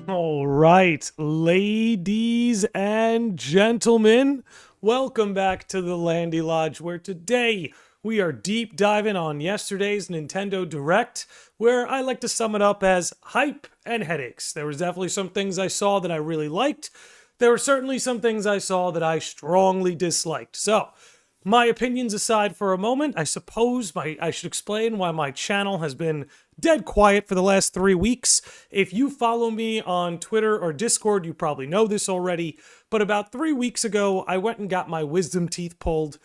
All right, ladies and gentlemen, welcome back to the Landy Lodge, where today we are deep diving on yesterday's Nintendo Direct, where I like to sum it up as hype and headaches. There was definitely some things I saw that I really liked. There were certainly some things I saw that I strongly disliked. So, my opinions aside for a moment, I suppose I should explain why my channel has been dead quiet for the last 3 weeks. If you follow me on Twitter or Discord, you probably know this already, but about 3 weeks ago, I went and got my wisdom teeth pulled,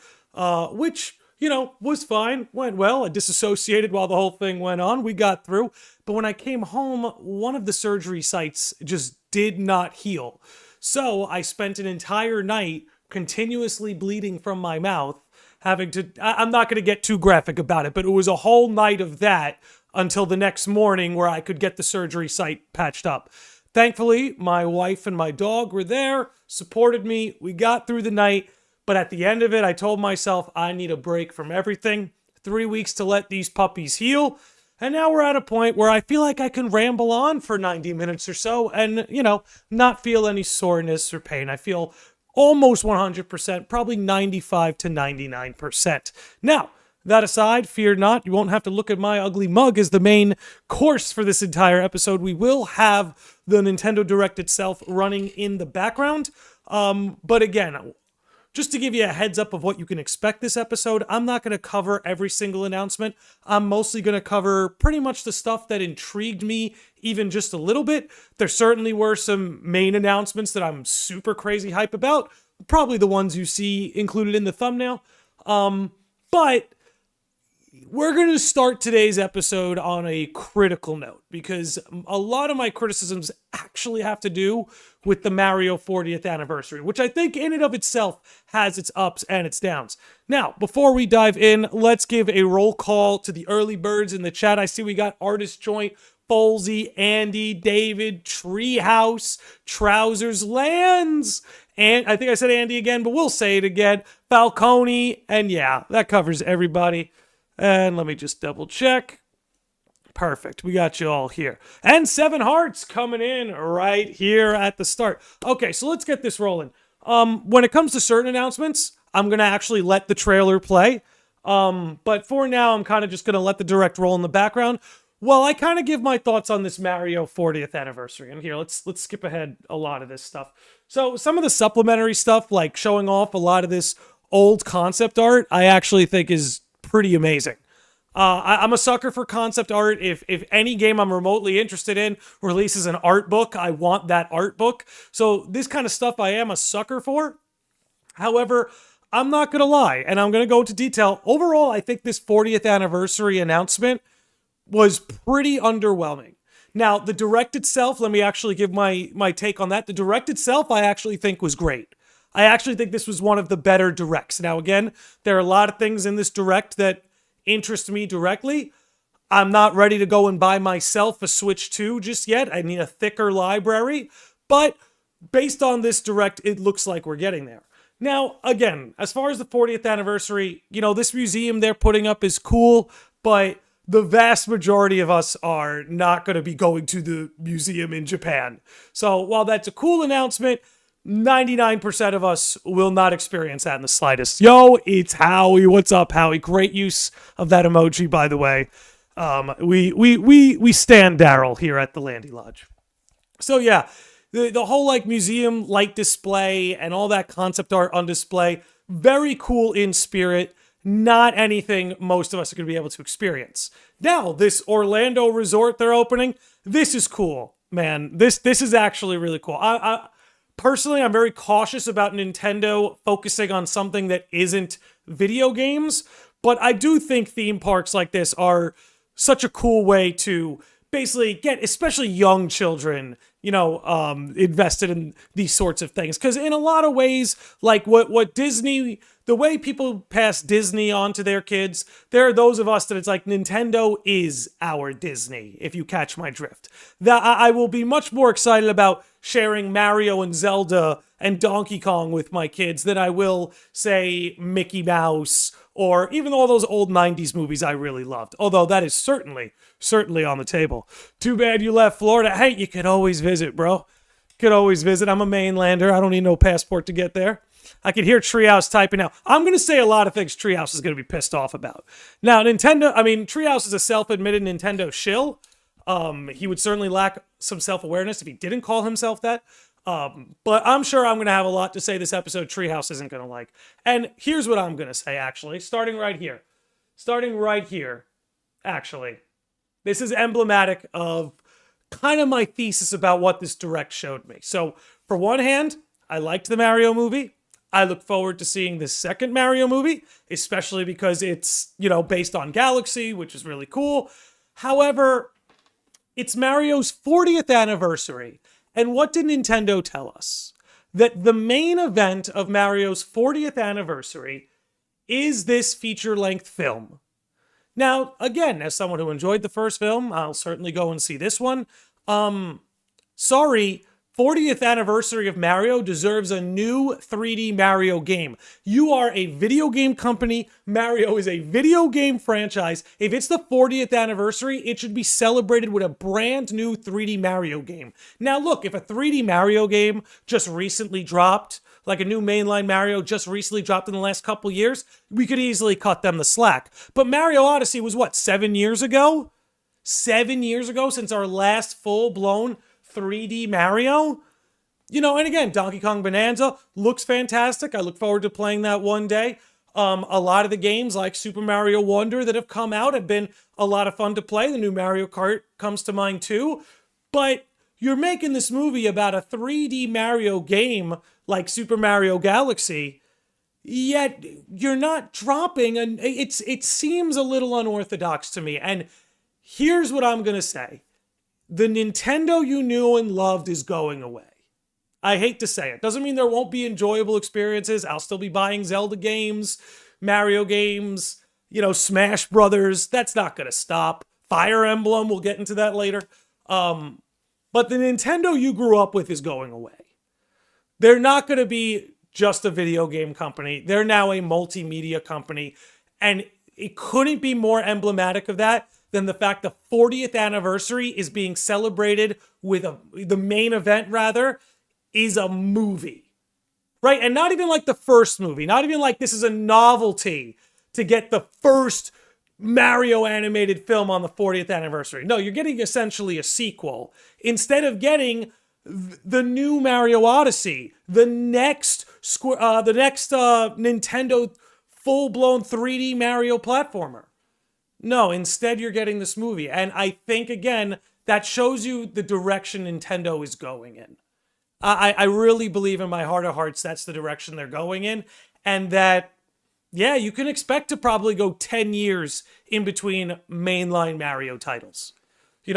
which, was fine, went well. I disassociated while the whole thing went on. We got through. But when I came home, one of the surgery sites just did not heal. So I spent an entire night continuously bleeding from my mouth, I'm not going to get too graphic about it, but it was a whole night of that until the next morning where I could get the surgery site patched up. Thankfully, my wife and my dog were there, supported me, we got through the night, but at the end of it, I told myself I need a break from everything, 3 weeks to let these puppies heal, and now we're at a point where I feel like I can ramble on for 90 minutes or so and, not feel any soreness or pain. I feel almost 100%, probably 95 to 99%. Now, that aside, fear not, you won't have to look at my ugly mug as the main course for this entire episode. We will have the Nintendo Direct itself running in the background. But again, just to give you a heads up of what you can expect this episode, I'm not going to cover every single announcement. I'm mostly going to cover pretty much the stuff that intrigued me even just a little bit. There certainly were some main announcements that I'm super crazy hype about. Probably the ones you see included in the thumbnail. But we're going to start today's episode on a critical note because a lot of my criticisms actually have to do with the Mario 40th anniversary, which I think in and of itself has its ups and its downs. Now, before we dive in, let's give a roll call to the early birds in the chat. I see we got Artist Joint, Folsey, Andy, David, Treehouse, Trousers, Lands, and I think I said Andy again, but we'll say it again, Falcone, and yeah, that covers everybody. And let me just double check. Perfect. We got you all here. And Seven Hearts coming in right here at the start. Okay, so let's get this rolling. When it comes to certain announcements, I'm going to actually let the trailer play. But for now, I'm kind of just going to let the direct roll in the background. Well, I kind of give my thoughts on this Mario 40th anniversary. And here, let's skip ahead a lot of this stuff. So some of the supplementary stuff, like showing off a lot of this old concept art, I actually think is pretty amazing. I'm a sucker for concept art. If any game I'm remotely interested in releases an art book, I want that art book. So this kind of stuff I am a sucker for. However, I'm not going to lie, and I'm going to go into detail. Overall, I think this 40th anniversary announcement was pretty underwhelming. Now, the Direct itself, let me actually give my take on that. The Direct itself, I actually think was great. I actually think this was one of the better Directs. Now, again, there are a lot of things in this Direct that interest me directly. I'm not ready to go and buy myself a Switch 2 just yet. I need a thicker library. But based on this Direct, it looks like we're getting there. Now, again, as far as the 40th anniversary, this museum they're putting up is cool, but the vast majority of us are not going to be going to the museum in Japan. So while that's a cool announcement, 99% of us will not experience that in the slightest. Yo, it's Howie. What's up, Howie? Great use of that emoji, by the way. We stand Daryl here at the Landy Lodge. So yeah, the whole museum light display and all that concept art on display, very cool in spirit. not anything most of us are going to be able to experience. Now, this Orlando resort they're opening, this is cool, man. This is actually really cool. Personally, I'm very cautious about Nintendo focusing on something that isn't video games, but I do think theme parks like this are such a cool way to basically get, especially young children, invested in these sorts of things. Because in a lot of ways, like what Disney, the way people pass Disney on to their kids, there are those of us that it's like Nintendo is our Disney, if you catch my drift. That I will be much more excited about sharing Mario and Zelda and Donkey Kong with my kids than I will, say, Mickey Mouse or even all those old 90s movies I really loved. Although that is certainly on the table. Too bad you left Florida. Hey, you could always visit, bro. Could always visit. I'm a mainlander. I don't need no passport to get there. I can hear Treehouse typing now. I'm going to say a lot of things Treehouse is going to be pissed off about. Now, Treehouse is a self-admitted Nintendo shill. He would certainly lack some self-awareness if he didn't call himself that. But I'm sure I'm going to have a lot to say this episode Treehouse isn't going to like. And here's what I'm going to say, actually. Starting right here, actually. This is emblematic of kind of my thesis about what this Direct showed me. So, for one hand, I liked the Mario movie. I look forward to seeing the second Mario movie, especially because it's, based on Galaxy, which is really cool. However, it's Mario's 40th anniversary. And what did Nintendo tell us? That the main event of Mario's 40th anniversary is this feature-length film. Now, again, as someone who enjoyed the first film, I'll certainly go and see this one. Sorry, 40th anniversary of Mario deserves a new 3D Mario game. You are a video game company. Mario is a video game franchise. If it's the 40th anniversary, it should be celebrated with a brand new 3D Mario game. Now look, if a 3D Mario game just recently dropped, like a new mainline Mario just recently dropped in the last couple years, we could easily cut them the slack. But Mario Odyssey was what, 7 years ago? 7 years ago since our last full-blown 3D Mario? And again, Donkey Kong Bonanza looks fantastic. I look forward to playing that one day. A lot of the games like Super Mario Wonder that have come out have been a lot of fun to play. The new Mario Kart comes to mind too. But you're making this movie about a 3D Mario game like Super Mario Galaxy, yet you're not dropping, and it seems a little unorthodox to me. And here's what I'm going to say. The Nintendo you knew and loved is going away. I hate to say it. Doesn't mean there won't be enjoyable experiences. I'll still be buying Zelda games, Mario games, Smash Brothers. That's not going to stop. Fire Emblem, we'll get into that later. But the Nintendo you grew up with is going away. They're not going to be just a video game company. They're now a multimedia company. And it couldn't be more emblematic of that than the fact the 40th anniversary is being celebrated with the main event, rather, is a movie. Right? And not even like the first movie. Not even like this is a novelty to get the first Mario animated film on the 40th anniversary. No, you're getting essentially a sequel. Instead of getting the new Mario Odyssey, the next Nintendo full-blown 3D Mario platformer. No, instead you're getting this movie. And I think, again, that shows you the direction Nintendo is going in. I really believe in my heart of hearts that's the direction they're going in. And that, yeah, you can expect to probably go 10 years in between mainline Mario titles.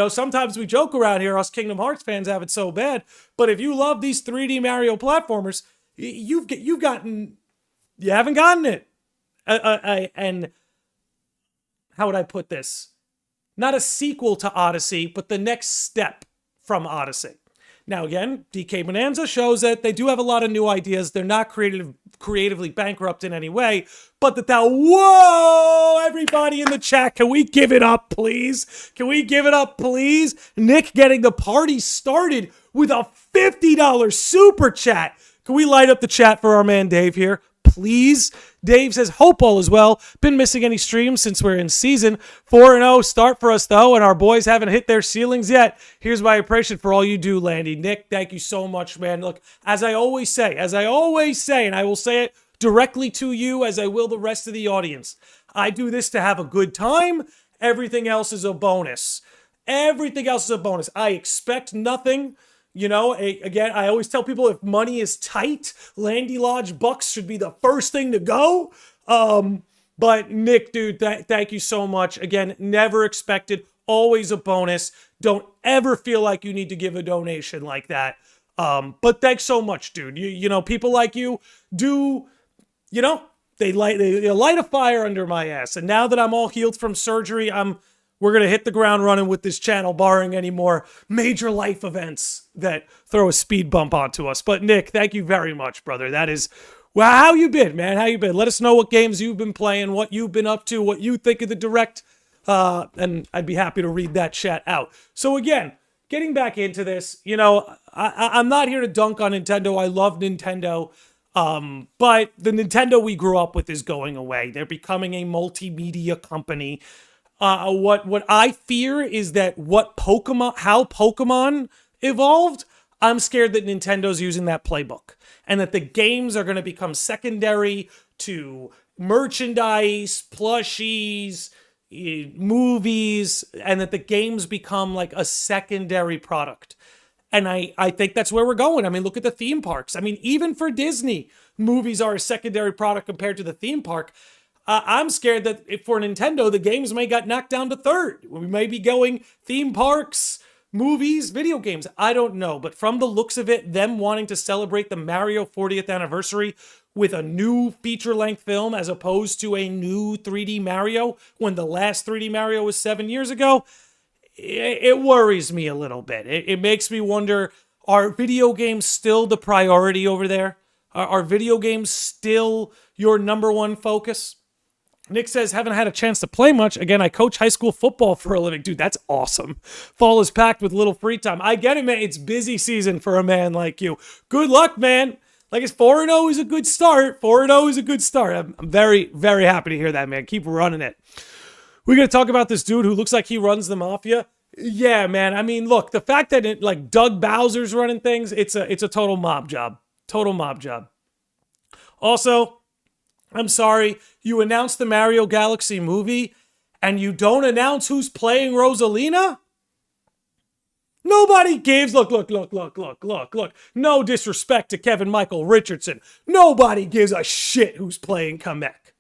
Sometimes we joke around here, us Kingdom Hearts fans have it so bad, but if you love these 3D Mario platformers, you haven't gotten it. And how would I put this? Not a sequel to Odyssey, but the next step from Odyssey. Now again, DK Bonanza shows that they do have a lot of new ideas. They're not creatively bankrupt in any way, but whoa, everybody in the chat, can we give it up, please? Can we give it up, please? Nick getting the party started with a $50 super chat. Can we light up the chat for our man Dave here? Please. Dave says, hope all is well. Been missing any streams since we're in season 4-0 start for us, though, and our boys haven't hit their ceilings yet. Here's my appreciation for all you do, Landy. Nick, thank you so much, man. Look, as I always say, and I will say it directly to you as I will the rest of the audience. I do this to have a good time. Everything else is a bonus. Everything else is a bonus. I expect nothing. Again, I always tell people if money is tight, Landy Lodge Bucks should be the first thing to go. But Nick, dude, thank you so much. Again, never expected. Always a bonus. Don't ever feel like you need to give a donation like that. But thanks so much, dude. People like you do, they light a fire under my ass. And now that I'm all healed from surgery, we're going to hit the ground running with this channel, barring any more major life events that throw a speed bump onto us. But Nick, thank you very much, brother. That is, well, how you been, man? How you been? Let us know what games you've been playing, what you've been up to, what you think of the Direct. And I'd be happy to read that chat out. So again, getting back into this, I'm not here to dunk on Nintendo. I love Nintendo. But the Nintendo we grew up with is going away. They're becoming a multimedia company. What I fear is that how Pokemon evolved, I'm scared that Nintendo's using that playbook and that the games are going to become secondary to merchandise, plushies, movies, and that the games become like a secondary product. And I think that's where we're going. I mean, look at the theme parks. I mean, even for Disney, movies are a secondary product compared to the theme park. I'm scared that for Nintendo, the games may get knocked down to third. We may be going theme parks, movies, video games. I don't know. But from the looks of it, them wanting to celebrate the Mario 40th anniversary with a new feature-length film as opposed to a new 3D Mario when the last 3D Mario was 7 years ago, it worries me a little bit. It makes me wonder, are video games still the priority over there? Are video games still your number one focus? Nick says, haven't had a chance to play much. Again, I coach high school football for a living. Dude, that's awesome. Fall is packed with little free time. I get it, man. It's busy season for a man like you. Good luck, man. Like, it's 4-0 is a good start. 4-0 is a good start. I'm very, very happy to hear that, man. Keep running it. We're going to talk about this dude who looks like he runs the Mafia. Yeah, man. I mean, look, the fact that Doug Bowser's running things, it's a total mob job. Total mob job. Also, I'm sorry, you announced the Mario Galaxy movie and you don't announce who's playing Rosalina? Nobody gives, look. No disrespect to Kevin Michael Richardson. Nobody gives a shit who's playing Kamek.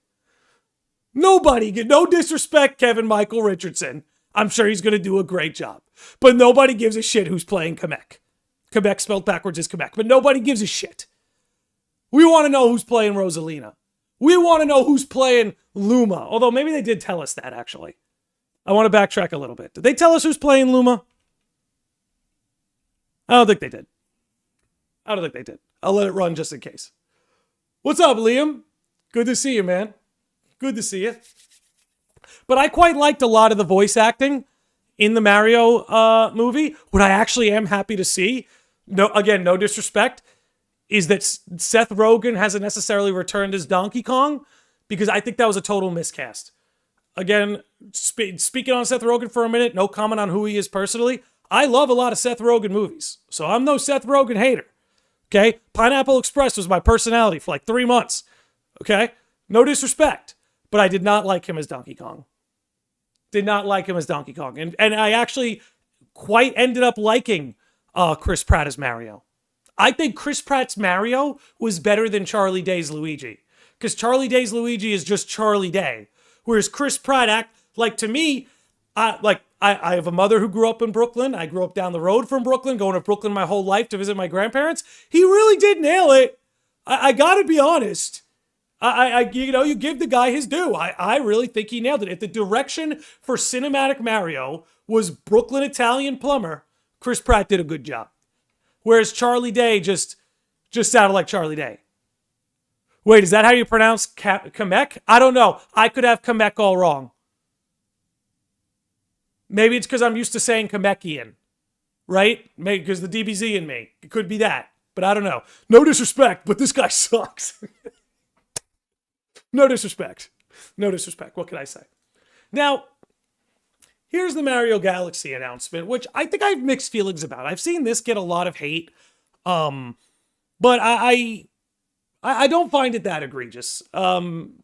No disrespect, Kevin Michael Richardson. I'm sure he's going to do a great job. But nobody gives a shit who's playing Kamek. Kamek spelled backwards is Kamek, but nobody gives a shit. We want to know who's playing Rosalina. We want to know who's playing Luma. Although maybe they did tell us that, actually. I want to backtrack a little bit. Did they tell us who's playing Luma? I don't think they did. I'll let it run just in case. What's up, Liam? Good to see you, man. Good to see you. But I quite liked a lot of the voice acting in the Mario movie. What I actually am happy to see, no disrespect, is that Seth Rogen hasn't necessarily returned as Donkey Kong, because I think that was a total miscast. Again, speaking on Seth Rogen for a minute, no comment on who he is personally. I love a lot of Seth Rogen movies, so I'm no Seth Rogen hater. Okay? Pineapple Express was my personality for like 3 months. Okay? No disrespect, but I did not like him as Donkey Kong. And I actually quite ended up liking Chris Pratt as Mario. I think Chris Pratt's Mario was better than Charlie Day's Luigi. Because Charlie Day's Luigi is just Charlie Day. Whereas Chris Pratt, to me, I have a mother who grew up in Brooklyn. I grew up down the road from Brooklyn, going to Brooklyn my whole life to visit my grandparents. He really did nail it. I gotta be honest. You give the guy his due. I really think he nailed it. If the direction for cinematic Mario was Brooklyn Italian plumber, Chris Pratt did a good job. Whereas Charlie Day just sounded like Charlie Day. Wait, is that how you pronounce Kamek? I don't know. I could have Kamek all wrong. Maybe it's because I'm used to saying Kamekian, right? Maybe because the DBZ in me. It could be that, but I don't know. No disrespect, but this guy sucks. No disrespect. What can I say? Now, here's the Mario Galaxy announcement, which I think I have mixed feelings about. I've seen this get a lot of hate, but I don't find it that egregious. I'm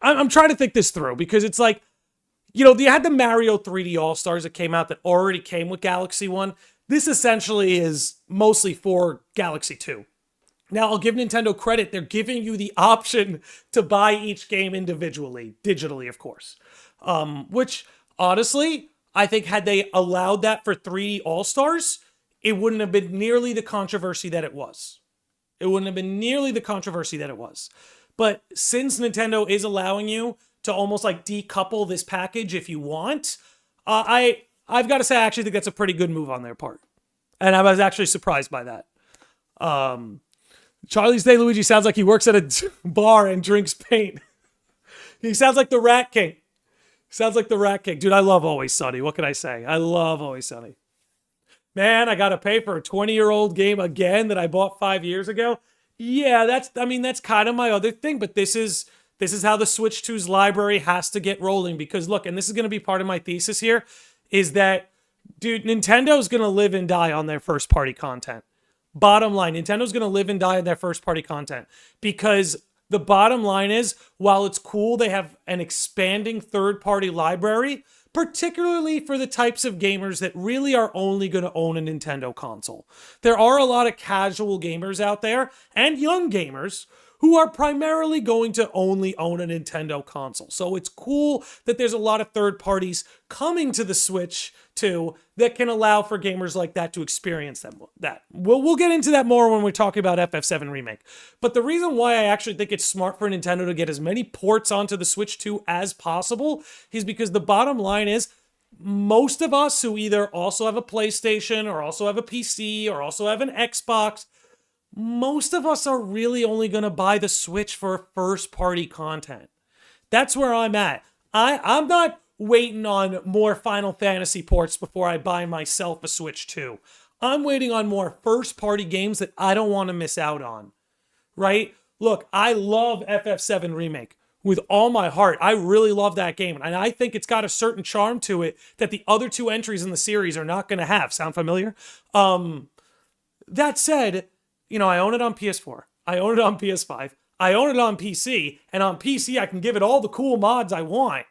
trying to think this through because it's like, you had the Mario 3D All Stars that came out that already came with Galaxy One. This essentially is mostly for Galaxy 2. Now, I'll give Nintendo credit. They're giving you the option to buy each game individually, digitally, of course. Which, honestly, I think had they allowed that for 3D All Stars, it wouldn't have been nearly the controversy that it was. It wouldn't have been nearly the controversy that it was. But since Nintendo is allowing you to almost like decouple this package if you want, I've got to say I actually think that's a pretty good move on their part. And I was actually surprised by that. Charlie's Day Luigi sounds like he works at a bar and drinks paint. He sounds like the Rat King. Sounds like the Rat King. Dude, I love Always Sunny. What can I say? I love Always Sunny. Man, I got to pay for a 20-year-old game again that I bought 5 years ago. Yeah, that's kind of my other thing, but this is how the Switch 2's library has to get rolling because look, and this is going to be part of my thesis here, is that, dude, Nintendo's going to live and die on their first-party content. Bottom line, Nintendo's going to live and die on their first-party content because the bottom line is, while it's cool they have an expanding third-party library, particularly for the types of gamers that really are only going to own a Nintendo console. There are a lot of casual gamers out there, and young gamers, who are primarily going to only own a Nintendo console. So it's cool that there's a lot of third parties coming to the Switch 2 that can allow for gamers like that to experience that. We'll get into that more when we're talking about FF7 Remake. But the reason why I actually think it's smart for Nintendo to get as many ports onto the Switch 2 as possible is because the bottom line is most of us who either also have a PlayStation or also have a PC or also have an Xbox, most of us are really only going to buy the Switch for first-party content. That's where I'm at. I'm not waiting on more Final Fantasy ports before I buy myself a Switch 2. I'm waiting on more first-party games that I don't want to miss out on. Right? Look, I love FF7 Remake with all my heart. I really love that game. And I think it's got a certain charm to it that the other two entries in the series are not going to have. Sound familiar? That said, I own it on PS4. I own it on PS5. I own it on PC. And on PC, I can give it all the cool mods I want.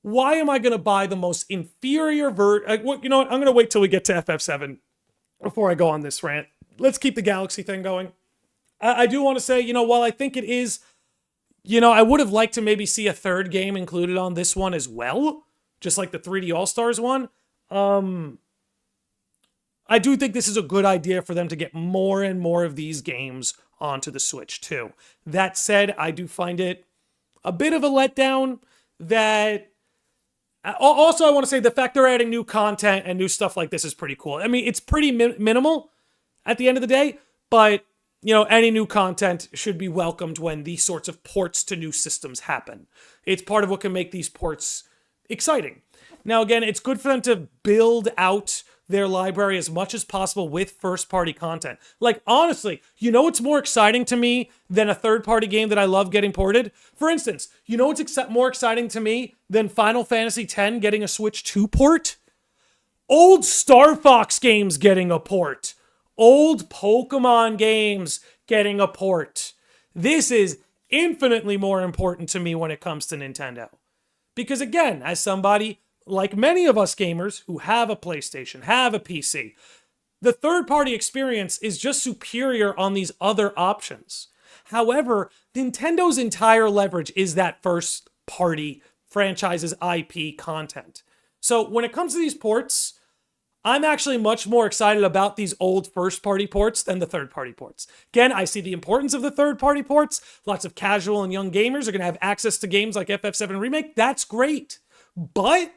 Why am I going to buy the most inferior you know what? I'm going to wait till we get to FF7 before I go on this rant. Let's keep the Galaxy thing going. I do want to say, while I think it is, I would have liked to maybe see a third game included on this one as well. Just like the 3D All-Stars one. I do think this is a good idea for them to get more and more of these games onto the Switch too. That said, I do find it a bit of a letdown that... Also, I want to say the fact they're adding new content and new stuff like this is pretty cool. I mean, it's pretty minimal at the end of the day, but, any new content should be welcomed when these sorts of ports to new systems happen. It's part of what can make these ports exciting. Now, again, it's good for them to build out their library as much as possible with first-party content. Like, honestly, what's more exciting to me than a third-party game that I love getting ported? For instance, what's more exciting to me than Final Fantasy X getting a Switch 2 port? Old Star Fox games getting a port. Old Pokemon games getting a port. This is infinitely more important to me when it comes to Nintendo. Because again, as somebody... like many of us gamers who have a PlayStation, have a PC, the third-party experience is just superior on these other options. However, Nintendo's entire leverage is that first-party franchise's IP content. So when it comes to these ports, I'm actually much more excited about these old first-party ports than the third-party ports. Again, I see the importance of the third-party ports. Lots of casual and young gamers are going to have access to games like FF7 Remake. That's great. But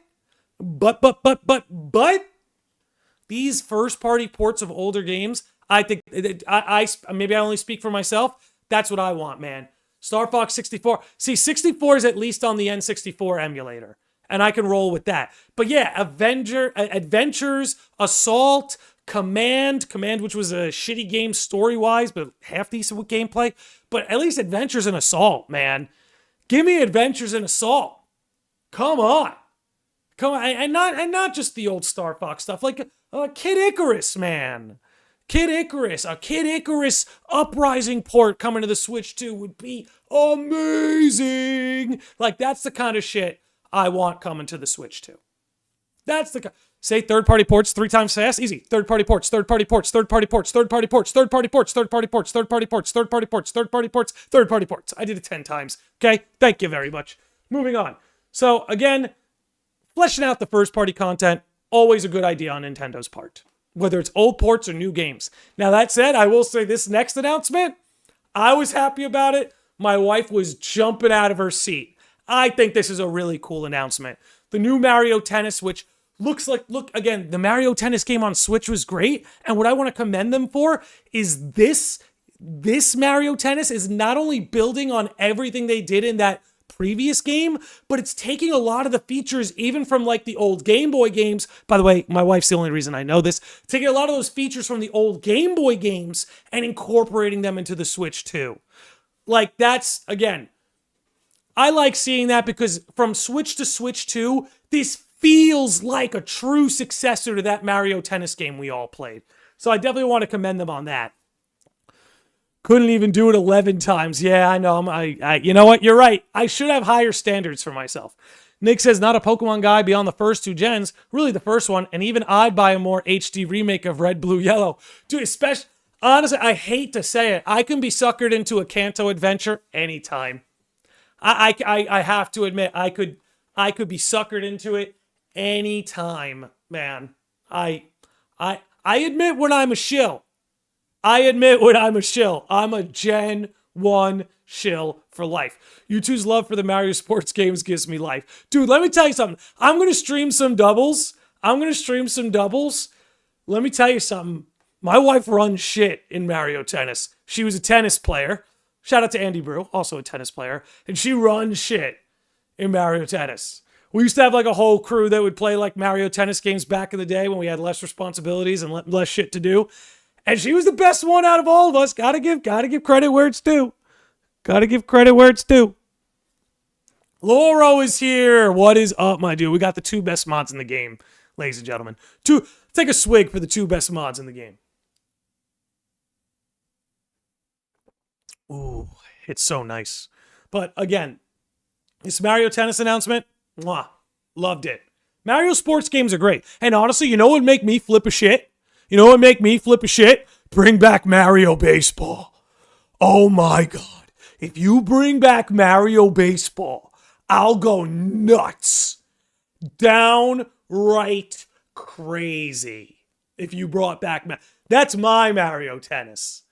these first-party ports of older games, I think, I maybe I only speak for myself, that's what I want, man. Star Fox 64. See, 64 is at least on the N64 emulator, and I can roll with that. But yeah, Adventures, Assault, Command, which was a shitty game story-wise, but half decent with gameplay. But at least Adventures and Assault, man. Give me Adventures and Assault. Come on. And not just the old Star Fox stuff, like Kid Icarus, man. Kid Icarus, a Kid Icarus Uprising port coming to the Switch 2 would be amazing. Like, that's the kind of shit I want coming to the Switch 2. That's the say third-party ports 3 times fast. Easy. Third-party ports, third-party ports, third-party ports, third-party ports, third-party ports, third-party ports, third-party ports, third-party ports, third-party ports, third-party ports. I did it 10 times. Okay? Thank you very much. Moving on. So, again, fleshing out the first-party content, always a good idea on Nintendo's part, whether it's old ports or new games. Now, that said, I will say this next announcement, I was happy about it. My wife was jumping out of her seat. I think this is a really cool announcement. The new Mario Tennis, which look, again, the Mario Tennis game on Switch was great. And what I want to commend them for is this Mario Tennis is not only building on everything they did in that previous game, but it's taking a lot of the features even from like the old Game Boy games. By the way, my wife's the only reason I know this. Taking a lot of those features from the old Game Boy games and incorporating them into the Switch 2. Like, that's, again, I like seeing that because from Switch to Switch 2, this feels like a true successor to that Mario Tennis game we all played. So I definitely want to commend them on that. Couldn't even do it 11 times. Yeah, I know. You know what? You're right. I should have higher standards for myself. Nick says, not a Pokemon guy beyond the first 2 gens. Really the first one. And even I'd buy a more HD remake of Red, Blue, Yellow. Dude, especially, honestly, I hate to say it. I can be suckered into a Kanto adventure anytime. I have to admit, I could be suckered into it anytime, man. I admit when I'm a shill. I'm a Gen 1 shill for life. You two's love for the Mario sports games gives me life. Dude, let me tell you something. I'm going to stream some doubles. Let me tell you something. My wife runs shit in Mario Tennis. She was a tennis player. Shout out to Andy Brew, also a tennis player. And she runs shit in Mario Tennis. We used to have like a whole crew that would play like Mario Tennis games back in the day when we had less responsibilities and less shit to do. And she was the best one out of all of us. Gotta give credit where it's due. Loro is here. What is up, my dude? We got the 2 best mods in the game, ladies and gentlemen. Take a swig for the 2 best mods in the game. Ooh, it's so nice. But again, this Mario Tennis announcement, mwah, loved it. Mario sports games are great. And honestly, you know what would make me flip a shit? Bring back Mario Baseball. Oh my God. If you bring back Mario Baseball, I'll go nuts. Downright crazy. If you brought back that's my Mario Tennis.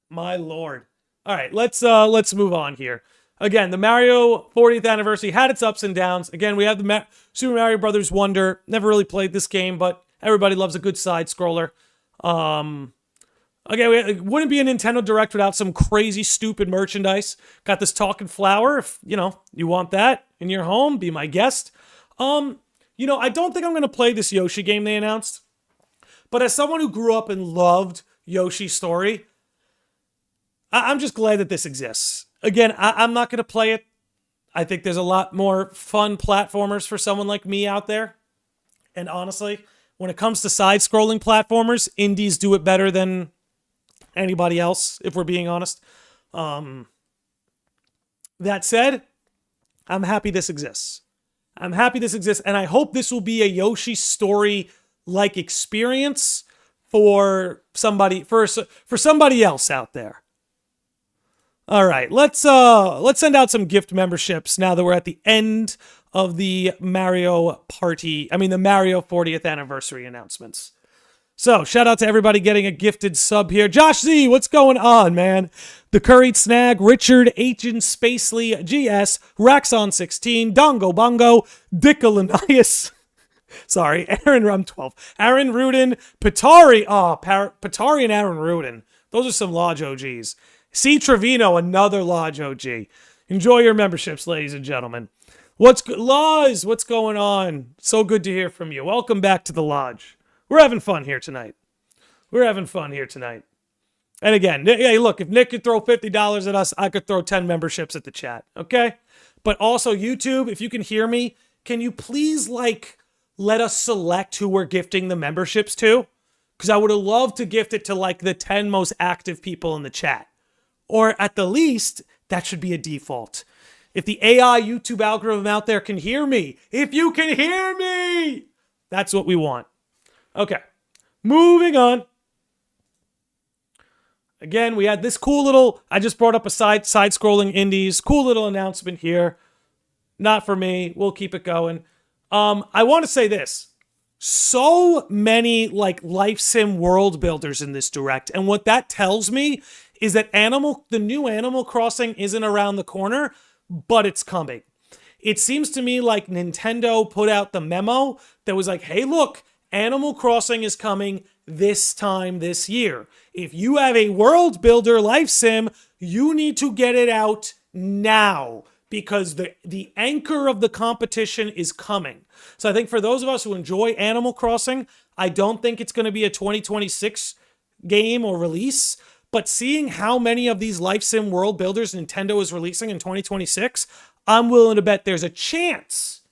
My lord. All right, let's move on here. Again, the Mario 40th anniversary had its ups and downs. Again, we have the Super Mario Brothers Wonder. Never really played this game, but everybody loves a good side scroller. Again, it wouldn't be a Nintendo Direct without some crazy, stupid merchandise. Got this talking flower. If, you want that in your home, be my guest. I don't think I'm going to play this Yoshi game they announced. But as someone who grew up and loved Yoshi's story, I'm just glad that this exists. Again, I'm not going to play it. I think there's a lot more fun platformers for someone like me out there. And honestly, when it comes to side-scrolling platformers, indies do it better than anybody else, if we're being honest. That said, I'm happy this exists. And I hope this will be a Yoshi story-like experience for somebody else out there. All right, let's send out some gift memberships now that we're at the end of the Mario 40th anniversary announcements. So, shout out to everybody getting a gifted sub here. Josh Z, what's going on, man? The Curried Snag, Richard, Agent Spacely, GS, Raxon 16, Dongo Bongo, Dickalanias. Sorry, Aaron Rum 12, Aaron Rudin, Patari. Patari and Aaron Rudin. Those are some Lodge OGs. C. Trevino, another Lodge OG. Enjoy your memberships, ladies and gentlemen. Lodge, what's going on? So good to hear from you. Welcome back to the Lodge. We're having fun here tonight. And again, hey, look, if Nick could throw $50 at us, I could throw 10 memberships at the chat, okay? But also, YouTube, if you can hear me, can you please, like let us select who we're gifting the memberships to? Because I would have loved to gift it to like the 10 most active people in the chat. Or at the least, that should be a default. If the AI YouTube algorithm out there can hear me, if you can hear me, that's what we want. Okay, moving on. Again, we had this cool little, I just brought up a side-scrolling indies, cool little announcement here. Not for me, we'll keep it going. I want to say this. So many like life sim world builders in this direct, and what that tells me is that the new Animal Crossing isn't around the corner, but it's coming. It seems to me like Nintendo put out the memo that was like, hey, look, Animal Crossing is coming this time this year. If you have a world builder life sim, you need to get it out now because the anchor of the competition is coming. So I think for those of us who enjoy Animal Crossing, I don't think it's going to be a 2026 game or release. But seeing how many of these life sim world builders Nintendo is releasing in 2026, I'm willing to bet there's a chance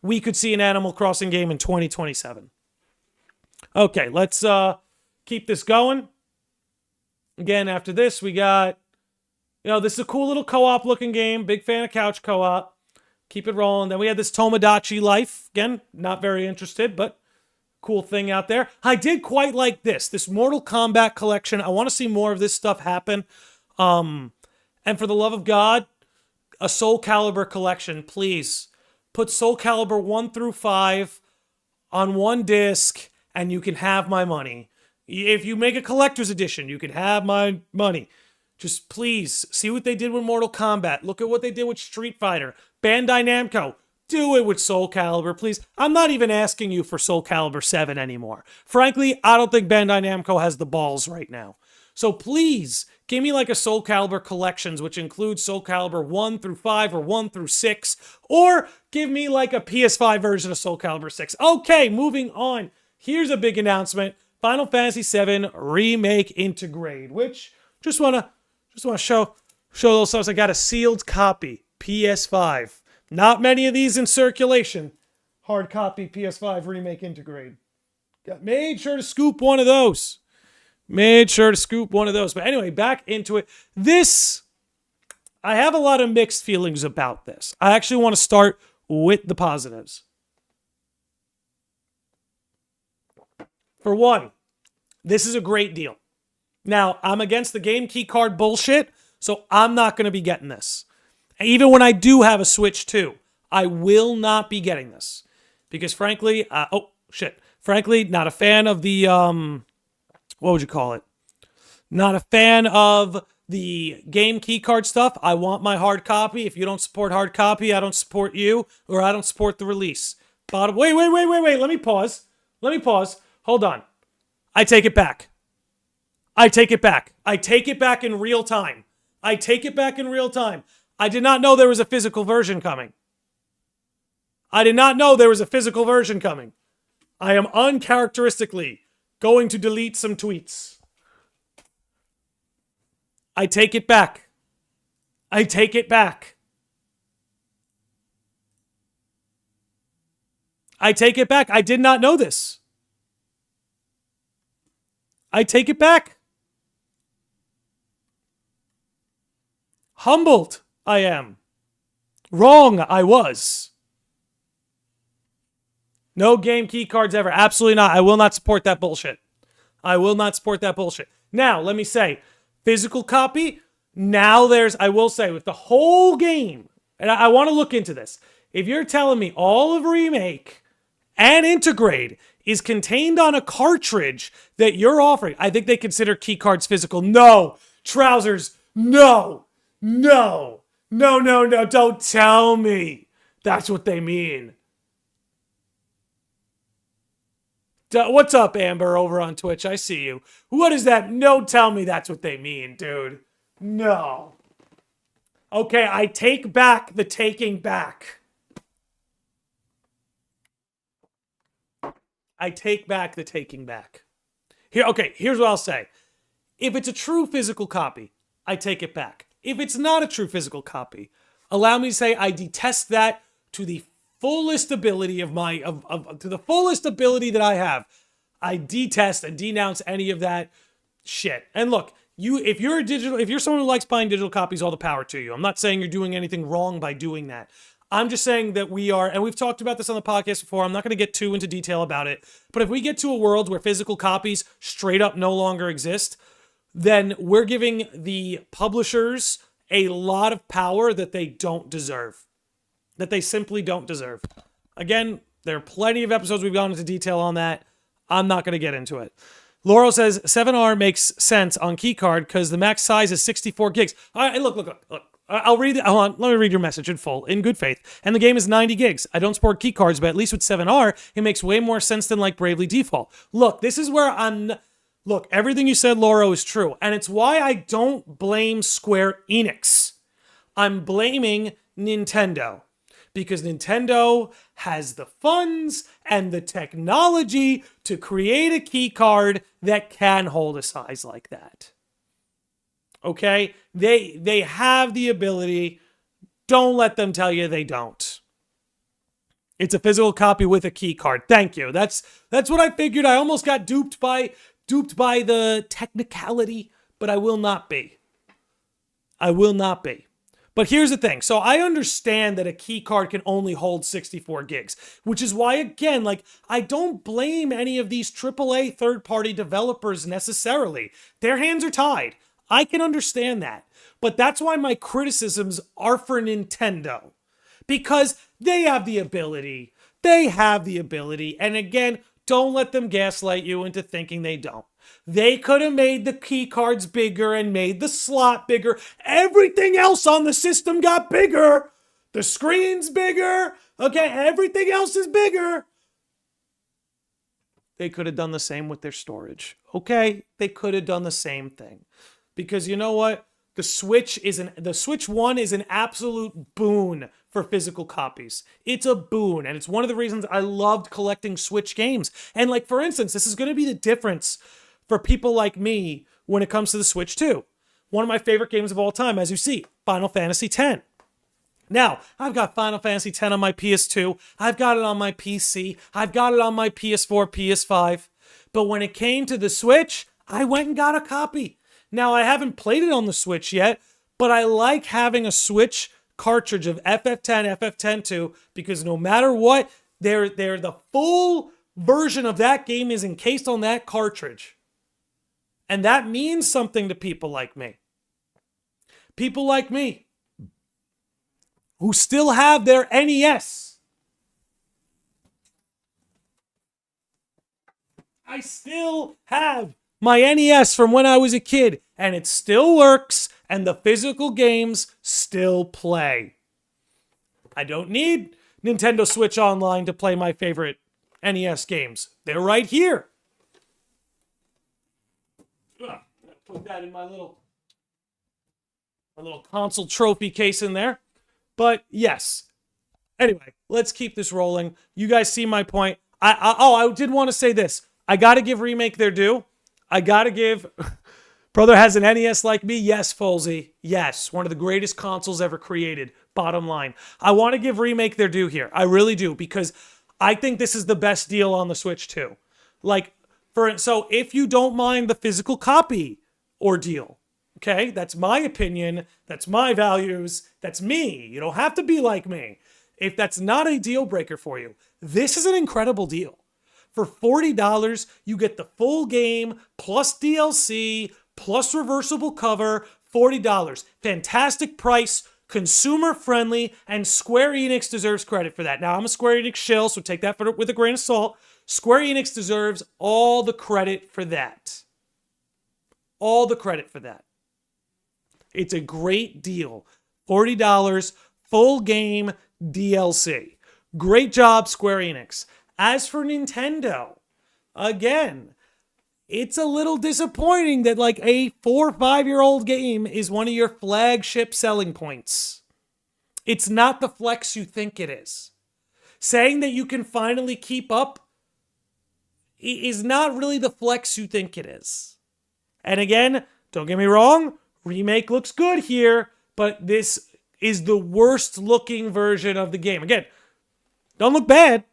we could see an Animal Crossing game in 2027. Okay, let's keep this going. Again, after this, we got, this is a cool little co-op looking game. Big fan of couch co-op. Keep it rolling. Then we had this Tomodachi Life. Again, not very interested, but cool thing out there. I did quite like this Mortal Kombat collection. I want to see more of this stuff happen. And for the love of God, a Soul Calibur collection, please. Put Soul Calibur 1 through 5 on one disc, and you can have my money. If you make a collector's edition, you can have my money. Just please, see what they did with Mortal Kombat. Look at what they did with Street Fighter. Bandai Namco, do it with Soul Calibur, please. I'm not even asking you for Soul Calibur 7 anymore. Frankly, I don't think Bandai Namco has the balls right now. So please, give me like a Soul Calibur collections, which includes Soul Calibur 1 through 5 or 1 through 6. Or give me like a PS5 version of Soul Calibur 6. Okay, moving on. Here's a big announcement. Final Fantasy VII Remake Intergrade, which just wanna show those stuff. I got a sealed copy, PS5. Not many of these in circulation. Hard copy PS5 Remake Intergrade. Made sure to scoop one of those. But anyway, back into it. I have a lot of mixed feelings about this. I actually want to start with the positives. For one, this is a great deal. Now, I'm against the game key card bullshit, so I'm not going to be getting this. Even when I do have a Switch 2, I will not be getting this. Because frankly, frankly, not a fan of the, what would you call it? Not a fan of the game key card stuff. I want my hard copy. If you don't support hard copy, I don't support you, or I don't support the release. Wait. Let me pause. Hold on. I take it back. I take it back in real time. I did not know there was a physical version coming. I am uncharacteristically going to delete some tweets. I take it back. I did not know this. I take it back. Humbled, I am. Wrong, I was. No game key cards ever. Absolutely not. I will not support that bullshit. Now, let me say, physical copy, I will say, with the whole game, and I want to look into this. If you're telling me all of Remake and Intergrade is contained on a cartridge that you're offering, I think they consider key cards physical. No. Trousers, no. Don't tell me that's what they mean. What's up, Amber, over on Twitch? I see you. What is that? No, tell me that's what they mean, dude. No. Okay, I take back the taking back. Here's what I'll say. If it's a true physical copy, I take it back. If it's not a true physical copy, allow me to say I detest that to the fullest ability of my to the fullest ability that I have. I detest and denounce any of that shit. And look, if you're someone who likes buying digital copies, all the power to you. I'm not saying you're doing anything wrong by doing that. I'm just saying that we are, and we've talked about this on the podcast before, I'm not going to get too into detail about it, but if we get to a world where physical copies straight up no longer exist, then we're giving the publishers a lot of power that they don't deserve, that they simply don't deserve. Again, there are plenty of episodes we've gone into detail on that. I'm not going to get into it. Laurel says 7R makes sense on keycard because the max size is 64 gigs. All right, look. I'll read it. Hold on. Let me read your message in full, in good faith. And the game is 90 gigs. I don't support keycards, but at least with 7R, it makes way more sense than like Bravely Default. Look, this is where Look, everything you said, Laura, is true. And it's why I don't blame Square Enix. I'm blaming Nintendo. Because Nintendo has the funds and the technology to create a key card that can hold a size like that. Okay? They have the ability. Don't let them tell you they don't. It's a physical copy with a key card. Thank you. That's what I figured. I almost got duped by the technicality, but I will not be. I will not be. But here's the thing. So I understand that a key card can only hold 64 gigs, which is why, again, like, I don't blame any of these AAA third-party developers necessarily. Their hands are tied. I can understand that. But that's why my criticisms are for Nintendo. Because they have the ability. They have the ability. And again, don't let them gaslight you into thinking they don't. They could have made the key cards bigger and made the slot bigger. Everything else on the system got bigger. The screen's bigger. Okay, everything else is bigger. They could have done the same with their storage. Okay, they could have done the same thing. Because you know what? The Switch 1 is an absolute boon for physical copies. It's a boon, and it's one of the reasons I loved collecting Switch games. And like, for instance, this is going to be the difference for people like me when it comes to the Switch 2. One of my favorite games of all time, as you see, Final Fantasy X. Now, I've got Final Fantasy X on my PS2. I've got it on my PC. I've got it on my PS4, PS5. But when it came to the Switch, I went and got a copy. Now, I haven't played it on the Switch yet, but I like having a Switch cartridge of FF10, FF10-2, because no matter what, they're the full version of that game is encased on that cartridge. And that means something to people like me. People like me who still have their NES. I still have my NES from when I was a kid, and it still works, and the physical games still play. I don't need Nintendo Switch Online to play my favorite NES games. They're right here. Put that in my little console trophy case in there. But yes. Anyway, let's keep this rolling. You guys see my point. I did want to say this. I got to give Remake their due. I got to give... Brother has an NES like me? Yes, Folsey. Yes, one of the greatest consoles ever created. Bottom line. I want to give Remake their due here. I really do, because I think this is the best deal on the Switch 2. So if you don't mind the physical copy ordeal, okay? That's my opinion. That's my values. That's me. You don't have to be like me. If that's not a deal breaker for you, this is an incredible deal. For $40, you get the full game, plus DLC, plus reversible cover, $40. Fantastic price, consumer friendly, and Square Enix deserves credit for that. Now, I'm a Square Enix shill, so take that with a grain of salt. Square Enix deserves all the credit for that. All the credit for that. It's a great deal. $40, full game, DLC. Great job, Square Enix. As for Nintendo, again, it's a little disappointing that like a 4 or 5-year-old game is one of your flagship selling points. It's not the flex you think it is. Saying that you can finally keep up is not really the flex you think it is. And again, don't get me wrong, Remake looks good here, but this is the worst looking version of the game. Again, Don't look bad.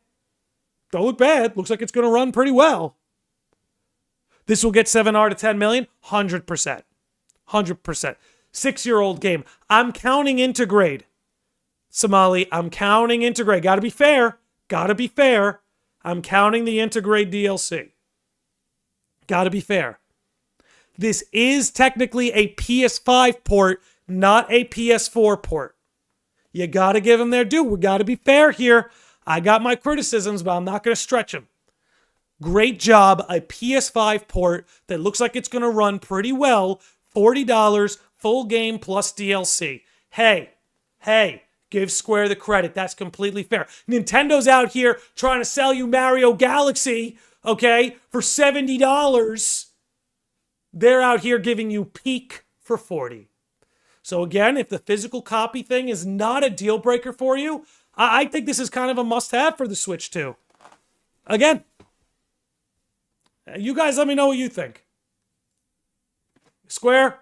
Don't look bad. Looks like it's going to run pretty well. This will get 7R to 10 million? 100%. 100%. 6-year-old game. I'm counting Intergrade. Somali, I'm counting Intergrade. Gotta be fair. Gotta be fair. I'm counting the Intergrade DLC. Gotta be fair. This is technically a PS5 port, not a PS4 port. You gotta give them their due. We gotta be fair here. I got my criticisms, but I'm not gonna stretch them. Great job. A PS5 port that looks like it's gonna run pretty well. $40, full game plus DLC. Hey. Give Square the credit. That's completely fair. Nintendo's out here trying to sell you Mario Galaxy, okay, for $70. They're out here giving you Peak for $40. So again, if the physical copy thing is not a deal breaker for you, I think this is kind of a must-have for the Switch 2. Again, you guys let me know what you think. Square,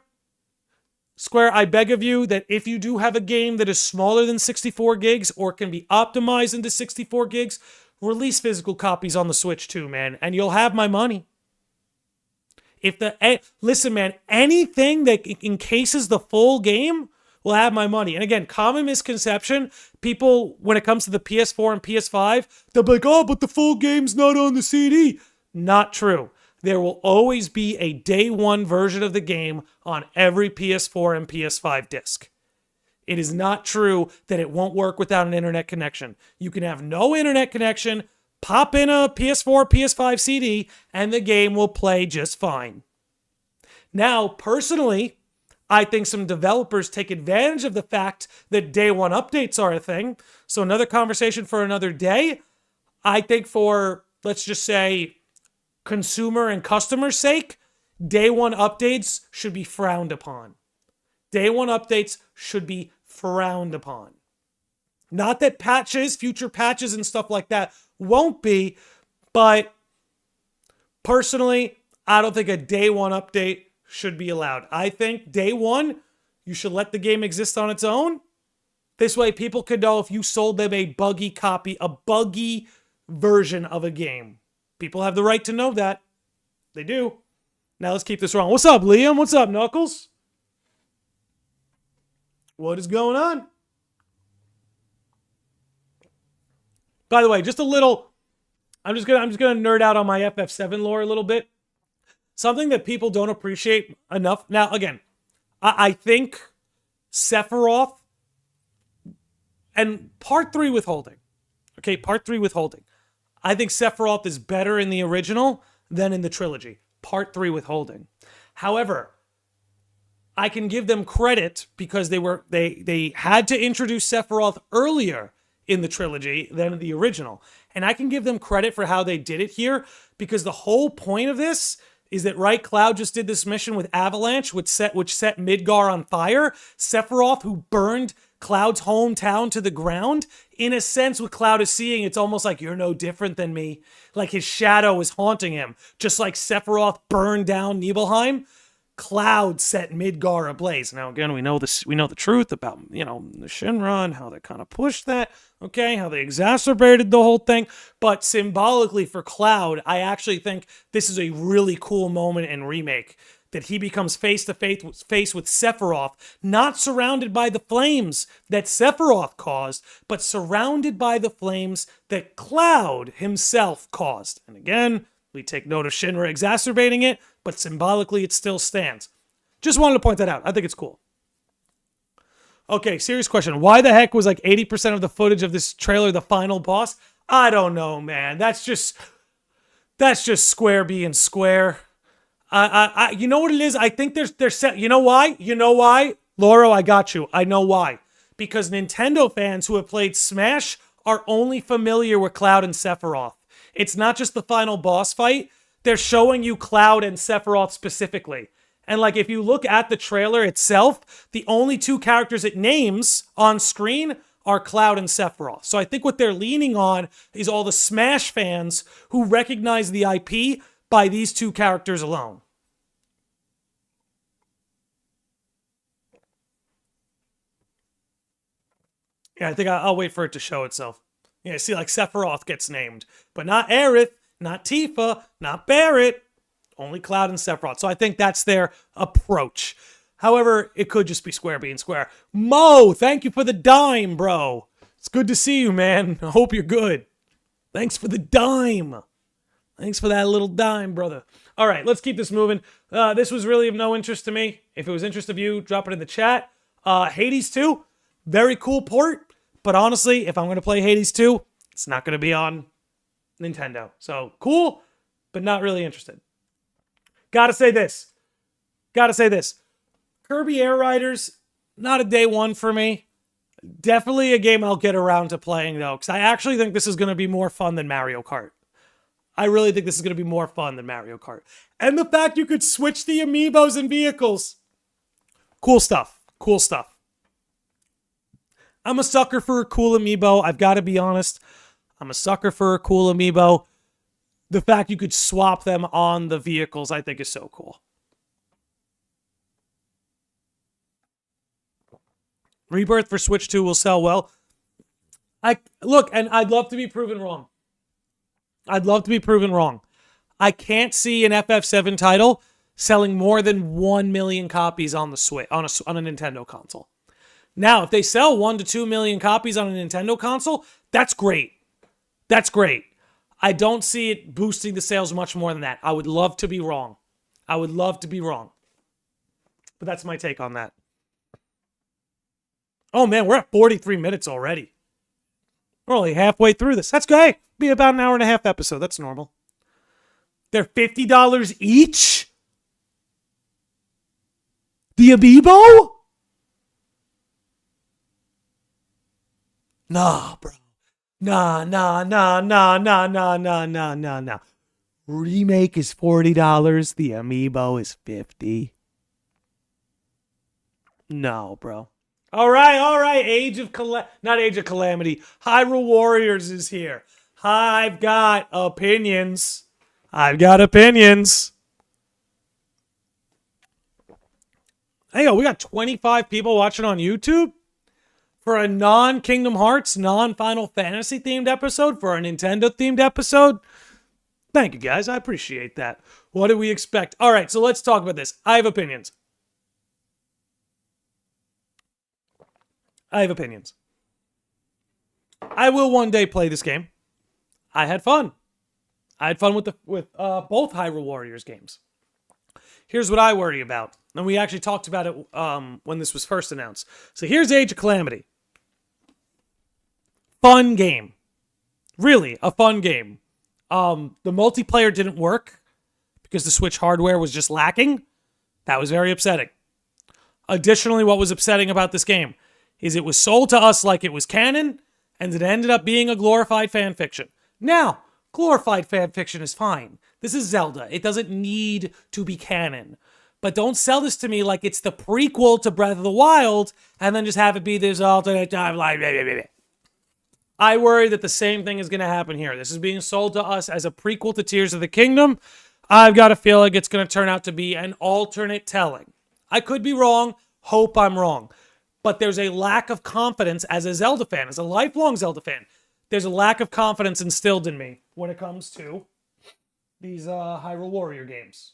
I beg of you that if you do have a game that is smaller than 64 gigs or can be optimized into 64 gigs, release physical copies on the Switch too, man, and you'll have my money. Listen, man, anything that encases the full game will have my money. And again, common misconception, people, when it comes to the PS4 and PS5, they'll be like, oh, but the full game's not on the CD. Not true. There will always be a day one version of the game on every PS4 and PS5 disc. It is not true that it won't work without an internet connection. You can have no internet connection, pop in a PS4, PS5 CD, and the game will play just fine. Now, personally, I think some developers take advantage of the fact that day one updates are a thing. So another conversation for another day. I think for, let's just say, consumer and customer sake, day one updates should be frowned upon. Day one updates should be frowned upon. Not that future patches and stuff like that won't be, but personally, I don't think a day one update should be allowed. I think day one, you should let the game exist on its own. This way people could know if you sold them a buggy copy, a buggy version of a game. People have the right to know that. They do. Now let's keep this rolling. What's up, Liam? What's up, Knuckles? What is going on? By the way, just a little, I'm just gonna nerd out on my FF7 lore a little bit. Something that people don't appreciate enough. Now, again, I think Sephiroth and Part 3 withholding. Okay, Part 3 withholding. I think Sephiroth is better in the original than in the trilogy. Part 3 withholding. However, I can give them credit because they had to introduce Sephiroth earlier in the trilogy than in the original. And I can give them credit for how they did it here because the whole point of this is that, right, Cloud just did this mission with Avalanche, which set Midgar on fire. Sephiroth, who burned Cloud's hometown to the ground. In a sense, what Cloud is seeing, it's almost like you're no different than me. Like his shadow is haunting him. Just like Sephiroth burned down Nibelheim, Cloud set Midgar ablaze. Now, again, we know the truth about, the Shinra and how they kind of pushed that, okay, how they exacerbated the whole thing. But symbolically for Cloud, I actually think this is a really cool moment in Remake. That he becomes face to face with Sephiroth, not surrounded by the flames that Sephiroth caused, but surrounded by the flames that Cloud himself caused. And again, we take note of Shinra exacerbating it, but symbolically it still stands. Just wanted to point that out. I think it's cool. Okay, serious question. Why the heck was like 80% of the footage of this trailer the final boss? I don't know, man. That's just Square being Square. You know what it is? I think they're set. You know why? Lauro, I got you. I know why. Because Nintendo fans who have played Smash are only familiar with Cloud and Sephiroth. It's not just the final boss fight. They're showing you Cloud and Sephiroth specifically. And like, if you look at the trailer itself, the only two characters it names on screen are Cloud and Sephiroth. So I think what they're leaning on is all the Smash fans who recognize the IP by these two characters alone. Yeah, I think I'll wait for it to show itself. Yeah, see, like Sephiroth gets named, but not Aerith, not Tifa, not Barret, only Cloud and Sephiroth. So I think that's their approach. However, it could just be Square being Square. Mo, thank you for the dime, bro. It's good to see you, man. I hope you're good. Thanks for the dime. Thanks for that little dime, brother. All right, let's keep this moving. This was really of no interest to me. If it was interest of you, drop it in the chat. Hades 2, very cool port. But honestly, if I'm going to play Hades 2, it's not going to be on Nintendo. So, cool, but not really interested. Gotta say this. Kirby Air Riders, not a day one for me. Definitely a game I'll get around to playing, though, because I actually think this is going to be more fun than Mario Kart. I really think this is going to be more fun than Mario Kart. And the fact you could switch the amiibos and vehicles. Cool stuff. Cool stuff. I'm a sucker for a cool amiibo. I've got to be honest. I'm a sucker for a cool amiibo. The fact you could swap them on the vehicles, I think, is so cool. Rebirth for Switch 2 will sell well. Look, and I'd love to be proven wrong. I can't see an FF7 title selling more than 1 million copies on the Switch on a Nintendo console. Now, if they sell 1 to 2 million copies on a Nintendo console, that's great. That's great. I don't see it boosting the sales much more than that. I would love to be wrong. But that's my take on that. Oh man, we're at 43 minutes already. We're only halfway through this. That's good. Be about an hour and a half episode. That's normal. They're $50 each? The amiibo? Nah, bro. Nah. Remake is $40. The amiibo is $50. No, bro. All right. Not Age of Calamity. Hyrule Warriors is here. I've got opinions. Hey, we got 25 people watching on YouTube for a non-Kingdom Hearts, non-Final Fantasy themed episode, for a Nintendo themed episode. Thank you, guys. I appreciate that. What do we expect? All right, so let's talk about this. I have opinions. I will one day play this game. I had fun with both Hyrule Warriors games. Here's what I worry about. And we actually talked about it when this was first announced. So here's Age of Calamity. Fun game. Really, a fun game. The multiplayer didn't work because the Switch hardware was just lacking. That was very upsetting. Additionally, what was upsetting about this game is it was sold to us like it was canon, and it ended up being a glorified fan fiction. Now, glorified fan fiction is fine. This is Zelda. It doesn't need to be canon. But don't sell this to me like it's the prequel to Breath of the Wild, and then just have it be this alternate timeline. I worry that the same thing is going to happen here. This is being sold to us as a prequel to Tears of the Kingdom. I've got a feel like it's going to turn out to be an alternate telling. I could be wrong. Hope I'm wrong. But there's a lack of confidence as a Zelda fan, as a lifelong Zelda fan. There's a lack of confidence instilled in me when it comes to these Hyrule Warrior games.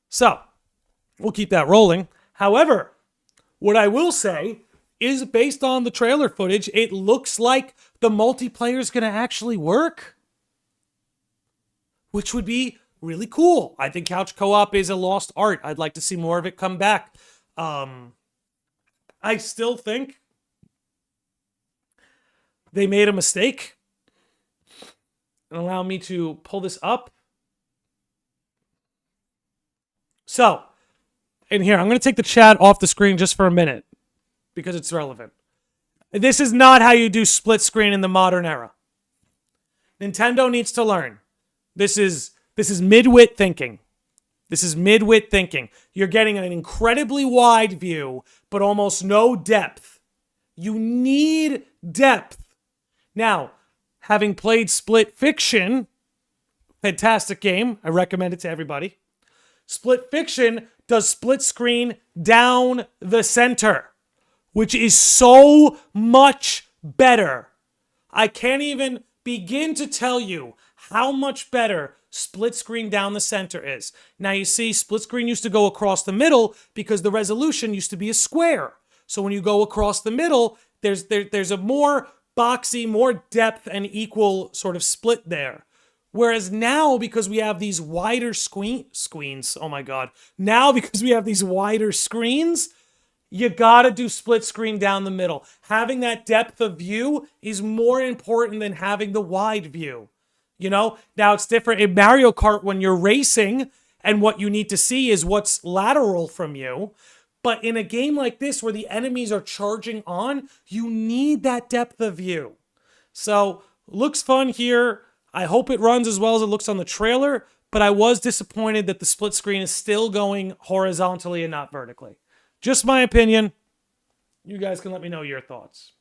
So, we'll keep that rolling. However, what I will say is, based on the trailer footage, it looks like the multiplayer is going to actually work, which would be really cool. I think couch co-op is a lost art. I'd like to see more of it come back. I still think they made a mistake. And allow me to pull this up. So, in here, I'm going to take the chat off the screen just for a minute because it's relevant. This is not how you do split screen in the modern era. Nintendo needs to learn. This is mid-wit thinking. You're getting an incredibly wide view, but almost no depth. You need depth. Now, having played Split Fiction, fantastic game. I recommend it to everybody. Split Fiction does split screen down the center, which is so much better. I can't even begin to tell you how much better split screen down the center is. Now you see, split screen used to go across the middle because the resolution used to be a square. So when you go across the middle, there's a more boxy, more depth and equal sort of split there. Whereas now, because we have these wider screens, oh my God. Now, because we have these wider screens, you gotta do split screen down the middle. Having that depth of view is more important than having the wide view. You know, now it's different in Mario Kart when you're racing and what you need to see is what's lateral from you. But in a game like this where the enemies are charging on, you need that depth of view. So, looks fun here. I hope it runs as well as it looks on the trailer, but I was disappointed that the split screen is still going horizontally and not vertically. Just my opinion. You guys can let me know your thoughts.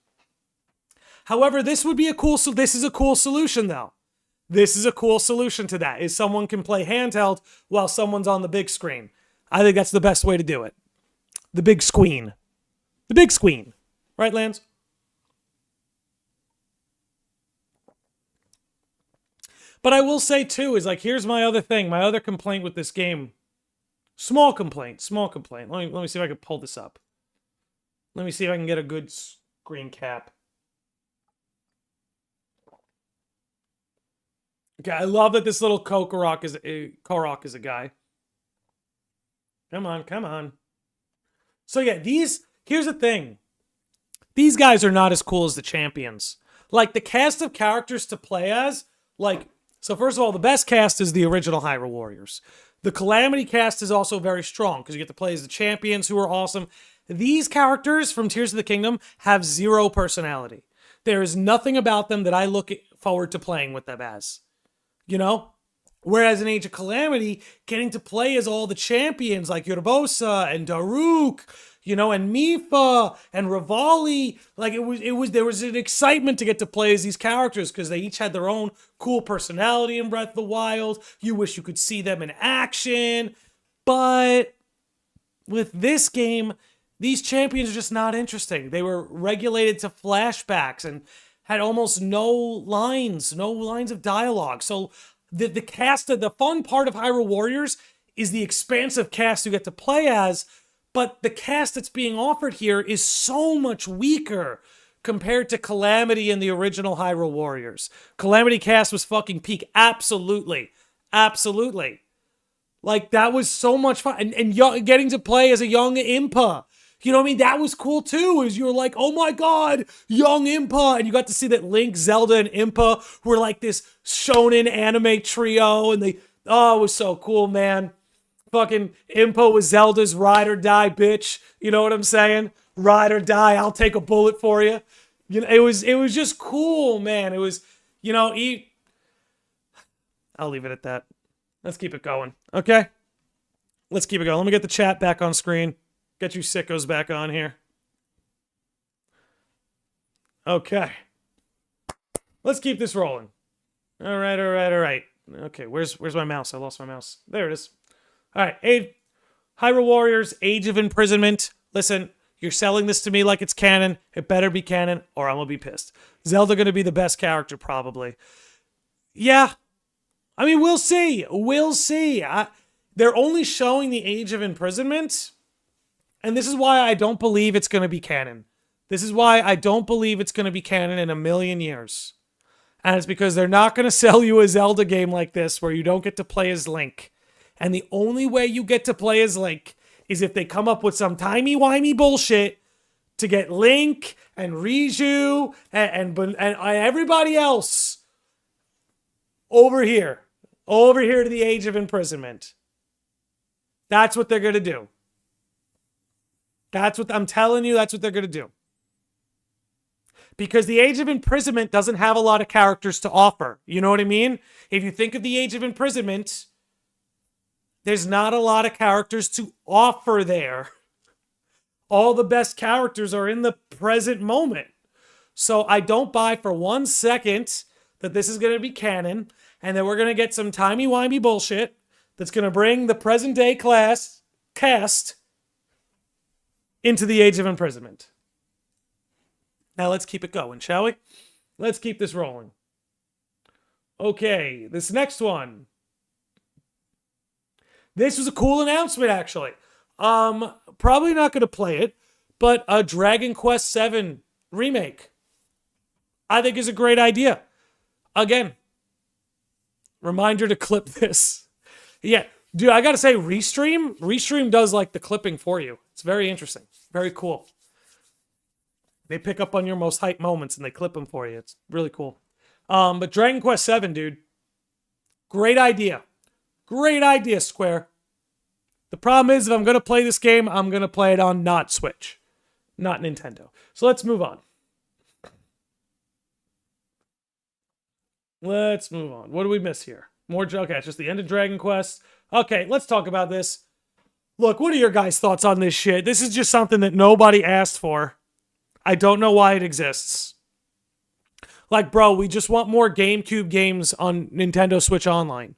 However, this is a cool solution though. This is a cool solution to that, is someone can play handheld while someone's on the big screen. I think that's the best way to do it. The big screen. The big screen. Right, Lance? But I will say, too, is like, here's my other thing. My other complaint with this game. Small complaint. Let me see if I can pull this up. Let me see if I can get a good screen cap. Okay, I love that this little Korok is a guy. Come on. So yeah, here's the thing. These guys are not as cool as the champions. Like, the cast of characters to play as, so first of all, the best cast is the original Hyrule Warriors. The Calamity cast is also very strong, because you get to play as the champions who are awesome. These characters from Tears of the Kingdom have zero personality. There is nothing about them that I look forward to playing with them as. You know? Whereas in Age of Calamity, getting to play as all the champions like Urbosa and Daruk, you know, and Mipha and Revali, like there was an excitement to get to play as these characters because they each had their own cool personality in Breath of the Wild. You wish you could see them in action. But with this game, these champions are just not interesting. They were regulated to flashbacks and had almost no lines of dialogue. So the cast, the fun part of Hyrule Warriors is the expansive cast you get to play as, but the cast that's being offered here is so much weaker compared to Calamity and the original Hyrule Warriors. Calamity cast was fucking peak. Absolutely. Like, that was so much fun. And getting to play as a young Impa. You know what I mean? That was cool too, is you were like, oh my God, young Impa. And you got to see that Link, Zelda, and Impa were like this shonen anime trio. And it was so cool, man. Fucking Impa was Zelda's ride or die bitch. You know what I'm saying? Ride or die, I'll take a bullet for you. You know, it was just cool, man. It was, you know, I'll leave it at that. Let's keep it going, okay? Let's keep it going. Let me get the chat back on screen. Get you sickos back on here. Okay. Let's keep this rolling. All right. Okay, where's my mouse? I lost my mouse. There it is. All right, Hyrule Warriors, Age of Imprisonment. Listen, you're selling this to me like it's canon. It better be canon, or I'm gonna be pissed. Zelda gonna be the best character, probably. Yeah. I mean, we'll see. They're only showing the Age of Imprisonment, and this is why I don't believe it's gonna be canon. This is why I don't believe it's gonna be canon in a million years. And it's because they're not gonna sell you a Zelda game like this where you don't get to play as Link. And the only way you get to play as Link is if they come up with some timey-wimey bullshit to get Link and Riju and everybody else over here to the Age of Imprisonment. That's what they're going to do. I'm telling you, that's what they're going to do. Because the Age of Imprisonment doesn't have a lot of characters to offer. You know what I mean? If you think of the Age of Imprisonment, there's not a lot of characters to offer there. All the best characters are in the present moment. So I don't buy for 1 second that this is going to be canon and that we're going to get some timey-wimey bullshit that's going to bring the present-day cast into the Age of Imprisonment. Now let's keep it going, shall we? Let's keep this rolling. Okay, this next one. This was a cool announcement, actually. Probably not going to play it, but a Dragon Quest VII remake, I think, is a great idea. Again, reminder to clip this. Yeah, dude, I gotta say, Restream does like the clipping for you. It's very interesting, very cool. They pick up on your most hype moments and they clip them for you. It's really cool. But Dragon Quest VII, dude, great idea. Great idea, Square. The problem is, if I'm gonna play this game, I'm gonna play it on not Switch, not Nintendo. So let's move on. Let's move on. What do we miss here? More okay, it's just the end of Dragon Quest. Okay, let's talk about this. Look, what are your guys' thoughts on this shit? This is just something that nobody asked for. I don't know why it exists. Like, bro, we just want more GameCube games on Nintendo Switch Online.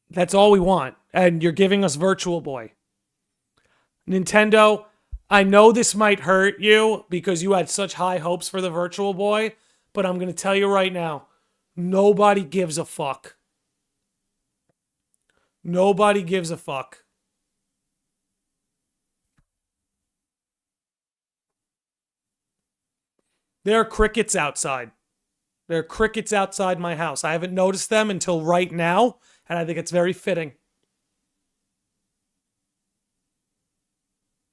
That's all we want. And you're giving us Virtual Boy. Nintendo, I know this might hurt you because you had such high hopes for the Virtual Boy, but I'm going to tell you right now, nobody gives a fuck. Nobody gives a fuck. There are crickets outside. There are crickets outside my house. I haven't noticed them until right now, and I think it's very fitting.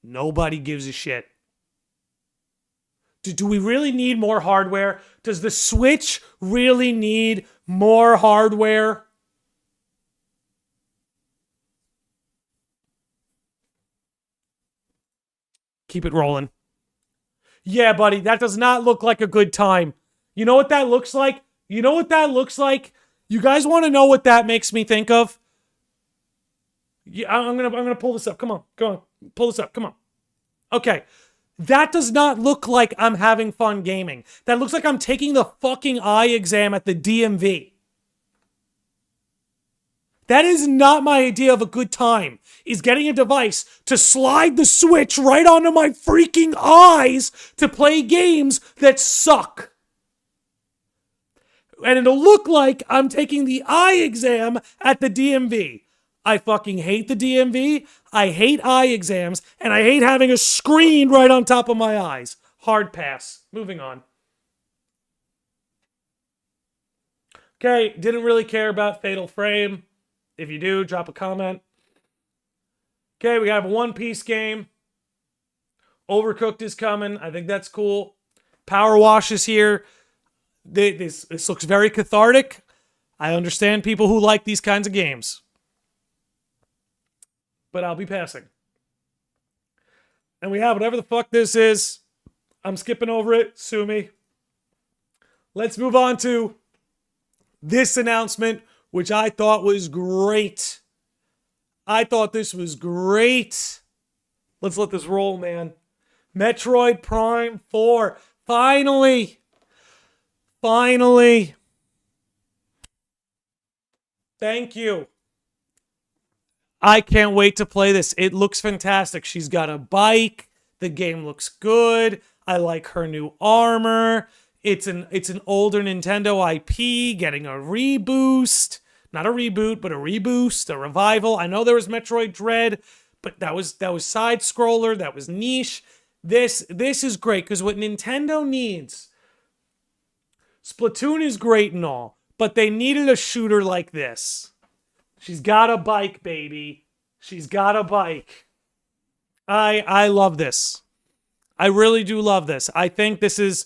Nobody gives a shit. Do we really need more hardware? Does the Switch really need more hardware? Keep it rolling. Yeah, buddy, that does not look like a good time. You know what that looks like? You know what that looks like? You guys want to know what that makes me think of? Yeah, I'm gonna pull this up. Come on, pull this up. Come on. Okay, that does not look like I'm having fun gaming. That looks like I'm taking the fucking eye exam at the DMV. That is not my idea of a good time, is getting a device to slide the Switch right onto my freaking eyes to play games that suck. And it'll look like I'm taking the eye exam at the DMV. I fucking hate the DMV, I hate eye exams, and I hate having a screen right on top of my eyes. Hard pass. Moving on. Okay, didn't really care about Fatal Frame. If you do, drop a comment. Okay, we have a One Piece game. Overcooked is coming. I think that's cool. Power Wash is here. This looks very cathartic. I understand people who like these kinds of games. But I'll be passing. And we have whatever the fuck this is. I'm skipping over it. Sue me. Let's move on to this announcement, which I thought was great. I thought this was great. Let's let this roll, man. Metroid Prime 4. Finally. Finally. Thank you. I can't wait to play this. It looks fantastic. She's got a bike. The game looks good. I like her new armor. It's an older Nintendo IP getting a reboost. Not a reboot, but a reboost, a revival. I know there was Metroid Dread, but that was side scroller, that was niche. This is great because what Nintendo needs, Splatoon is great and all, but they needed a shooter like this. She's got a bike, baby. She's got a bike. I love this. I really do love this. I think this is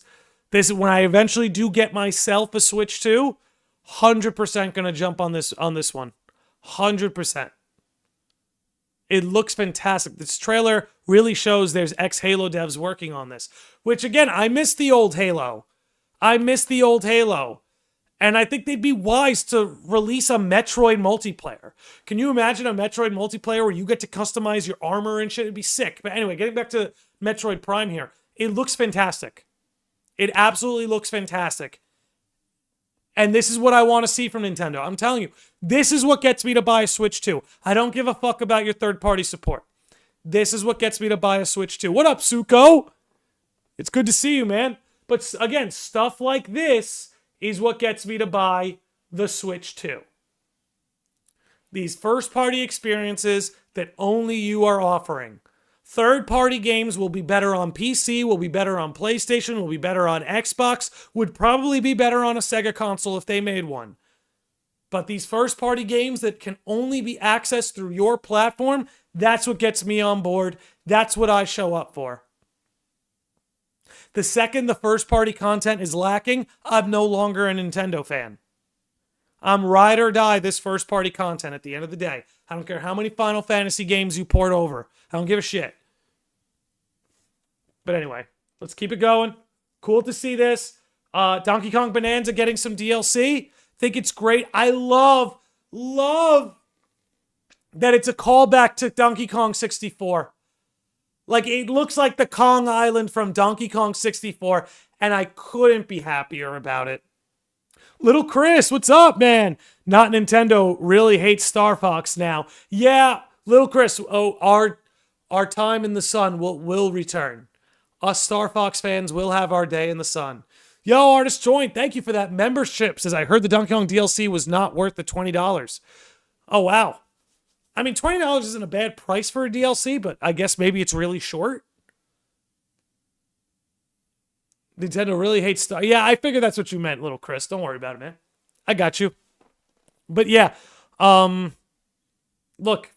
when I eventually do get myself a Switch 2, 100% gonna jump on this one. 100%. It looks fantastic. This trailer really shows there's ex-Halo devs working on this. Which, again, I miss the old Halo. And I think they'd be wise to release a Metroid multiplayer. Can you imagine a Metroid multiplayer where you get to customize your armor and shit? It'd be sick. But anyway, getting back to Metroid Prime here. It looks fantastic. It absolutely looks fantastic. And this is what I want to see from Nintendo. I'm telling you, this is what gets me to buy a Switch 2. I don't give a fuck about your third-party support. This is what gets me to buy a Switch 2. What up, Suko? It's good to see you, man. But again, stuff like this is what gets me to buy the Switch 2. These first-party experiences that only you are offering. Third-party games will be better on PC, will be better on PlayStation, will be better on Xbox, would probably be better on a Sega console if they made one. But these first-party games that can only be accessed through your platform, that's what gets me on board. That's what I show up for. The second the first-party content is lacking, I'm no longer a Nintendo fan. I'm ride or die this first-party content at the end of the day. I don't care how many Final Fantasy games you port over. I don't give a shit. But anyway, let's keep it going. Cool to see this. Donkey Kong Bonanza getting some DLC. Think it's great. I love that it's a callback to Donkey Kong 64. Like, it looks like the Kong Island from Donkey Kong 64, and I couldn't be happier about it. Little Chris, what's up, man? Not Nintendo really hates Star Fox now. Yeah, Little Chris, our time in the sun will return. Us Star Fox fans will have our day in the sun. Yo, Artist Joint, thank you for that membership. Says, I heard the Donkey Kong DLC was not worth the $20. Oh, wow. I mean, $20 isn't a bad price for a DLC, but I guess maybe it's really short. Nintendo really hates Star. Yeah, I figured that's what you meant, Little Chris. Don't worry about it, man. I got you. But yeah, look,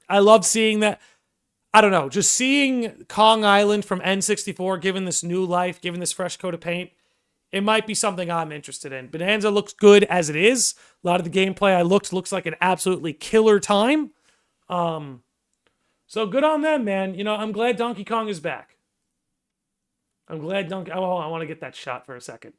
I love seeing that. I don't know, just seeing Kong Island from N64 given this new life, given this fresh coat of paint, it might be something I'm interested in. Bonanza looks good as it is. A lot of the gameplay I looks like an absolutely killer time. So good on them, man. You know, I'm glad Donkey Kong is back. I'm glad Donkey... Oh, I want to get that shot for a second.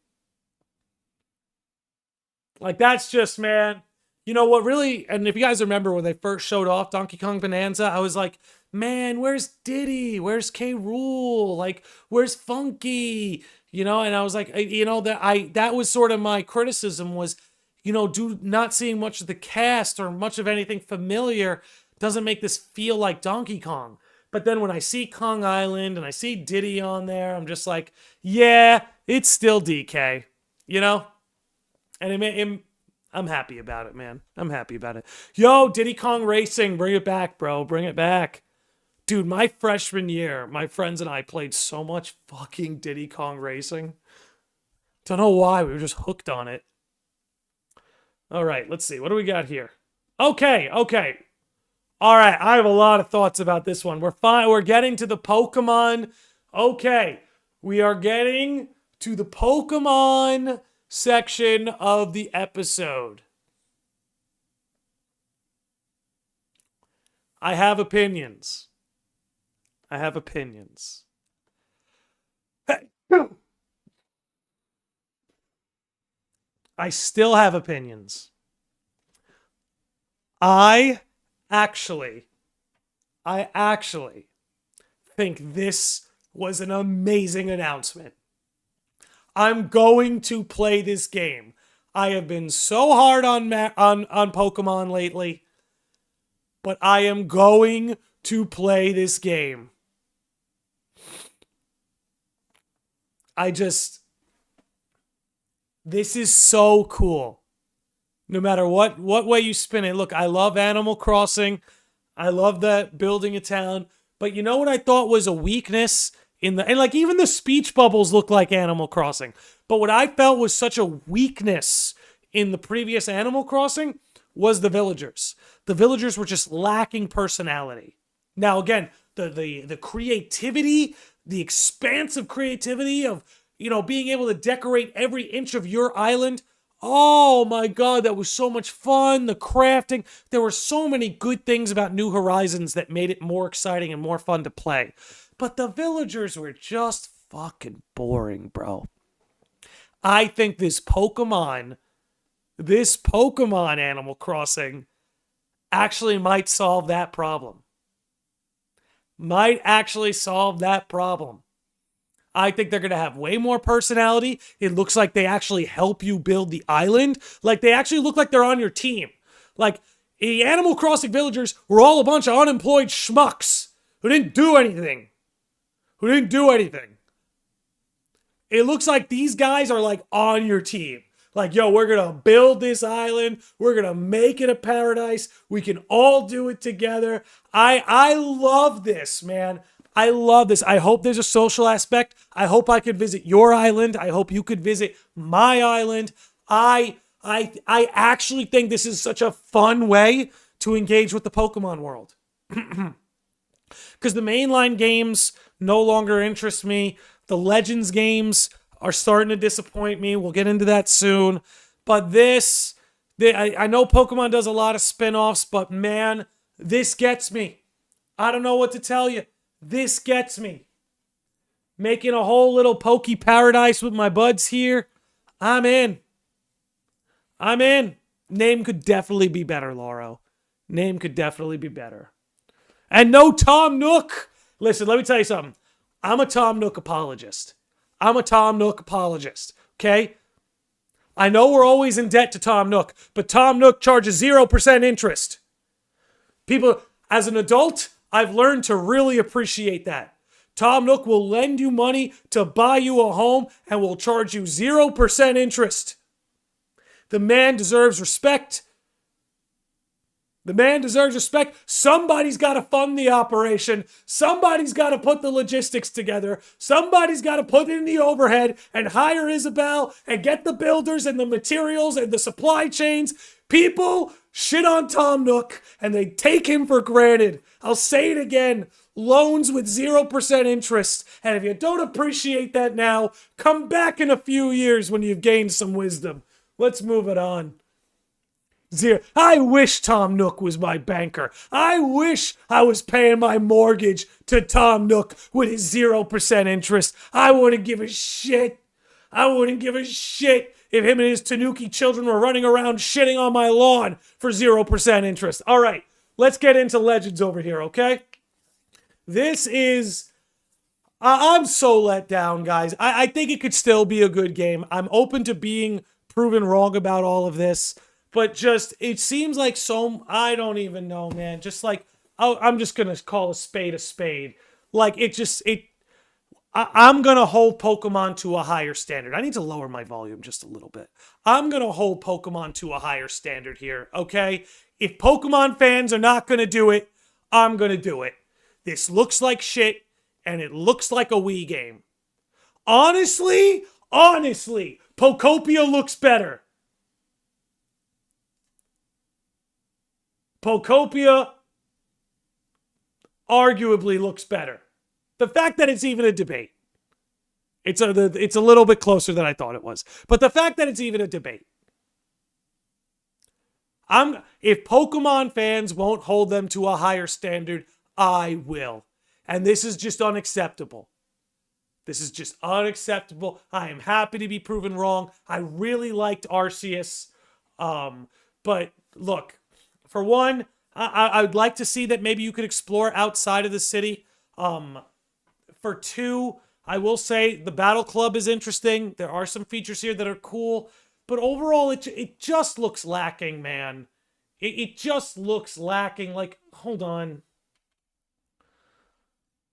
Like, that's just, man... You know what really... And if you guys remember when they first showed off Donkey Kong Bonanza, I was like, man, where's Diddy? Where's K. Rool? Like, where's Funky? You know, and I was like, you know, that was sort of my criticism was, you know, not seeing much of the cast or much of anything familiar doesn't make this feel like Donkey Kong. But then when I see Kong Island and I see Diddy on there, I'm just like, yeah, it's still DK, you know? And I'm happy about it, man. I'm happy about it. Yo, Diddy Kong Racing, bring it back, bro. Bring it back. Dude, my freshman year, my friends and I played so much fucking Diddy Kong Racing. Don't know why, we were just hooked on it. All right, let's see. What do we got here? Okay. All right, I have a lot of thoughts about this one. We're fine. We're getting to the Pokemon. Okay, we are getting to the Pokemon section of the episode. I have opinions. I still have opinions. I actually think this was an amazing announcement. I'm going to play this game. I have been so hard on Pokemon lately, but I am going to play this game. This is so cool. No matter what way you spin it. Look, I love Animal Crossing. I love that building a town. But you know what I thought was a weakness and like even the speech bubbles look like Animal Crossing. But what I felt was such a weakness in the previous Animal Crossing was the villagers. The villagers were just lacking personality. Now again, the creativity, the expansive creativity of, you know, being able to decorate every inch of your island. Oh my God, that was so much fun. The crafting. There were so many good things about New Horizons that made it more exciting and more fun to play. But the villagers were just fucking boring, bro. I think this Pokemon Animal Crossing actually might solve that problem. I think they're going to have way more personality. It looks like they actually help you build the island. Like, they actually look like they're on your team. Like, the Animal Crossing villagers were all a bunch of unemployed schmucks who didn't do anything. who didn't do anything. It looks like these guys are like on your team. Like, yo, we're going to build this island. We're going to make it a paradise. We can all do it together. I love this, man. I love this. I hope there's a social aspect. I hope I could visit your island. I hope you could visit my island. I actually think this is such a fun way to engage with the Pokemon world. Because the mainline games no longer interest me. The Legends games are starting to disappoint me. We'll get into that soon. But I know Pokemon does a lot of spin-offs, but man, this gets me. I don't know what to tell you. This gets me. Making a whole little Poke Paradise with my buds here. I'm in. Name could definitely be better, Lauro. Name could definitely be better. And no Tom Nook. Listen, let me tell you something. I'm a Tom Nook apologist. Okay? I know we're always in debt to Tom Nook, but Tom Nook charges 0% interest. People, as an adult, I've learned to really appreciate that. Tom Nook will lend you money to buy you a home and will charge you 0% interest. The man deserves respect. Somebody's got to fund the operation. Somebody's got to put the logistics together. Somebody's got to put in the overhead and hire Isabelle and get the builders and the materials and the supply chains. People shit on Tom Nook and they take him for granted. I'll say it again. Loans with 0% interest. And if you don't appreciate that now, come back in a few years when you've gained some wisdom. Let's move it on. I wish Tom Nook was my banker. I wish I was paying my mortgage to Tom Nook with his 0% interest. I wouldn't give a shit. If him and his Tanuki children were running around shitting on my lawn for 0% interest. All right, let's get into Legends over here, okay? This is... I'm so let down, guys. I think it could still be a good game. I'm open to being proven wrong about all of this. But just, it seems like I don't even know, man. Just like, I'm just going to call a spade a spade. Like, I'm going to hold Pokemon to a higher standard. I need to lower my volume just a little bit. I'm going to hold Pokemon to a higher standard here, okay? If Pokemon fans are not going to do it, I'm going to do it. This looks like shit, and it looks like a Wii game. Honestly, Pokopia looks better. Pokopia arguably looks better. The fact that it's even a debate. It's a little bit closer than I thought it was. But the fact that it's even a debate. If Pokemon fans won't hold them to a higher standard, I will. And this is just unacceptable. I am happy to be proven wrong. I really liked Arceus. But look, for one, I would like to see that maybe you could explore outside of the city. For two, I will say the Battle Club is interesting. There are some features here that are cool. But overall, it just looks lacking, man. It just looks lacking. Like, hold on.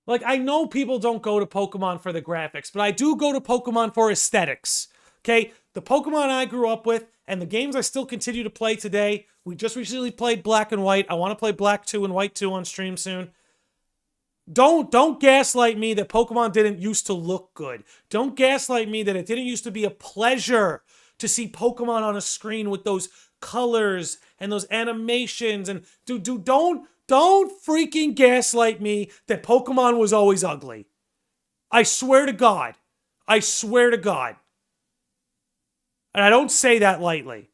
Like, I know people don't go to Pokemon for the graphics, but I do go to Pokemon for aesthetics. Okay? The Pokemon I grew up with and the games I still continue to play today. We just recently played Black and White. I want to play Black 2 and White 2 on stream soon. Don't gaslight me that Pokemon didn't used to look good. Don't gaslight me that it didn't used to be a pleasure to see Pokemon on a screen with those colors and those animations. And don't freaking gaslight me that Pokemon was always ugly. I swear to God. And I don't say that lightly.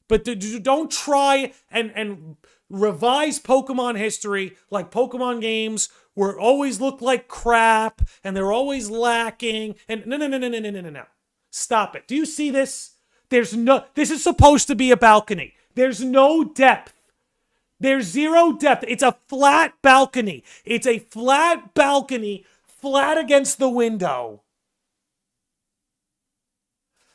But don't try and revise Pokemon history like Pokemon games were always look like crap and they're always lacking. And no. Stop it. Do you see this? This is supposed to be a balcony. There's no depth. There's zero depth. It's a flat balcony. Flat against the window.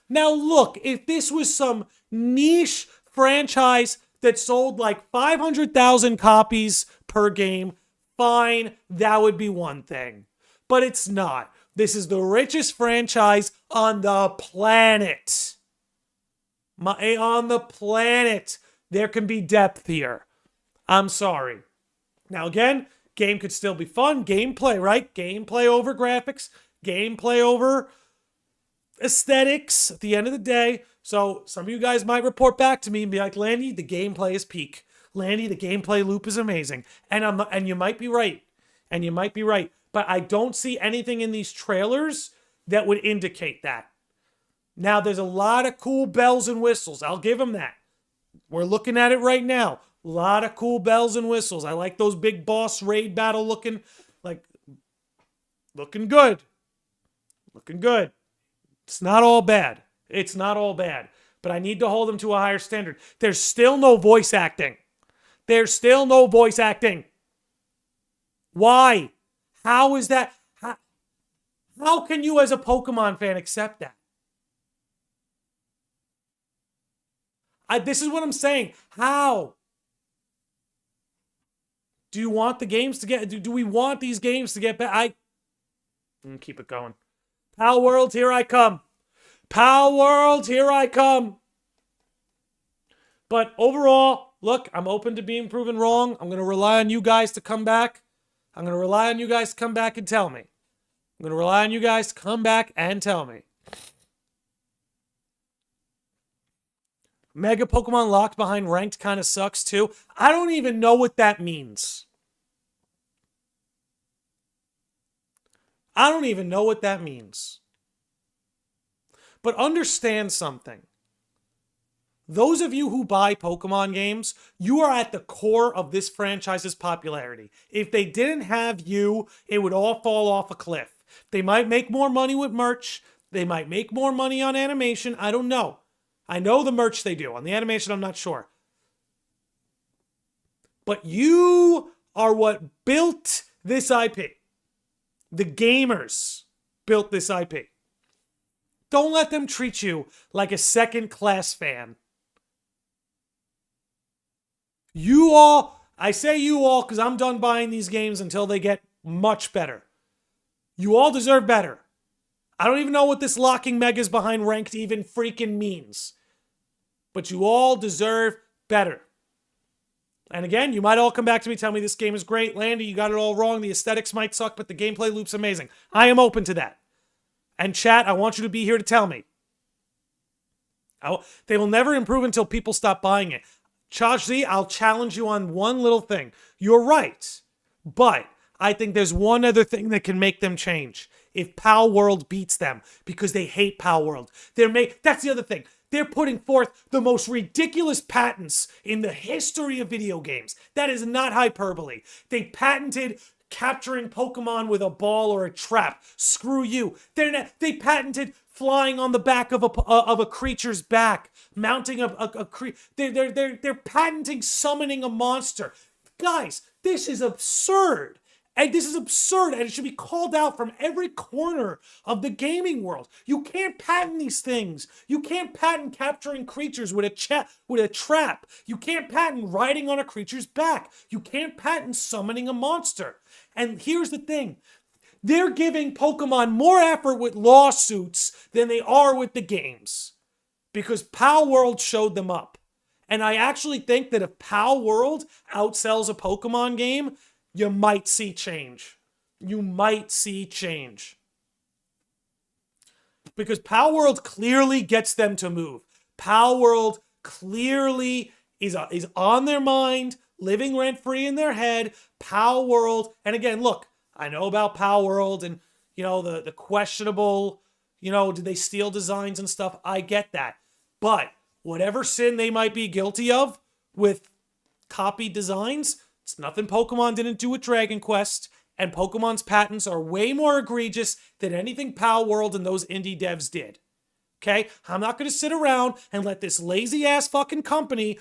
Now look, if this was some niche franchise that sold like 500,000 copies per game, fine, that would be one thing. but it's not. This is the richest franchise on the planet. On the planet. There can be depth here. I'm sorry. Now again, game could still be fun. Gameplay, right? Gameplay over graphics. Gameplay over aesthetics at the end of the day. So some of you guys might report back to me and be like, Landy, the gameplay is peak. Landy, the gameplay loop is amazing. And you might be right. And you might be right. But I don't see anything in these trailers that would indicate that. Now, there's a lot of cool bells and whistles. I'll give them that. We're looking at it right now. A lot of cool bells and whistles. I like those big boss raid battle looking good. Looking good. It's not all bad. It's not all bad. But I need to hold them to a higher standard. There's still no voice acting. There's still no voice acting. Why? How is that? How can you as a Pokemon fan accept that? This is what I'm saying. How? Do you want the games to get... Do we want these games to get better? Keep it going. Pal World, here I come. Pal World, here I come. But overall, look, I'm open to being proven wrong. I'm going to rely on you guys to come back. I'm going to rely on you guys to come back and tell me. I'm going to rely on you guys to come back and tell me. Mega Pokemon locked behind ranked kind of sucks too. I don't even know what that means. I don't even know what that means. But understand something. Those of you who buy Pokemon games, you are at the core of this franchise's popularity. If they didn't have you, it would all fall off a cliff. They might make more money with merch. They might make more money on animation. I don't know. I know the merch they do. On the animation, I'm not sure. But you are what built this IP. The gamers built this IP. Don't let them treat you like a second-class fan. You all, I say you all because I'm done buying these games until they get much better. You all deserve better. I don't even know what this locking megas behind ranked even freaking means. But you all deserve better. And again, you might all come back to me, tell me this game is great. Landy, you got it all wrong. The aesthetics might suck, but the gameplay loop's amazing. I am open to that. And chat, I want you to be here to tell me. They will never improve until people stop buying it. Chaj Z, I'll challenge you on one little thing. You're right. But I think there's one other thing that can make them change. If Pal World beats them, because they hate Pal World. That's the other thing. They're putting forth the most ridiculous patents in the history of video games. That is not hyperbole. They patented capturing Pokemon with a ball or a trap. Screw you. They patented flying on the back of a creature's back, mounting a creature. They're patenting summoning a monster. Guys, this is absurd. And this is absurd, and it should be called out from every corner of the gaming world. You can't patent these things. You can't patent capturing creatures with a trap. You can't patent riding on a creature's back. You can't patent summoning a monster. And here's the thing. They're giving Pokemon more effort with lawsuits than they are with the games. Because Pal World showed them up. And I actually think that if Pal World outsells a Pokemon game, you might see change. You might see change. Because Pal World clearly gets them to move. Pal World clearly is on their mind, living rent-free in their head. Pal World, and again, look, I know about Pal World and, the questionable, did they steal designs and stuff? I get that. But whatever sin they might be guilty of with copied designs, it's nothing Pokemon didn't do with Dragon Quest, and Pokemon's patents are way more egregious than anything Pal World and those indie devs did. Okay? I'm not going to sit around and let this lazy-ass fucking company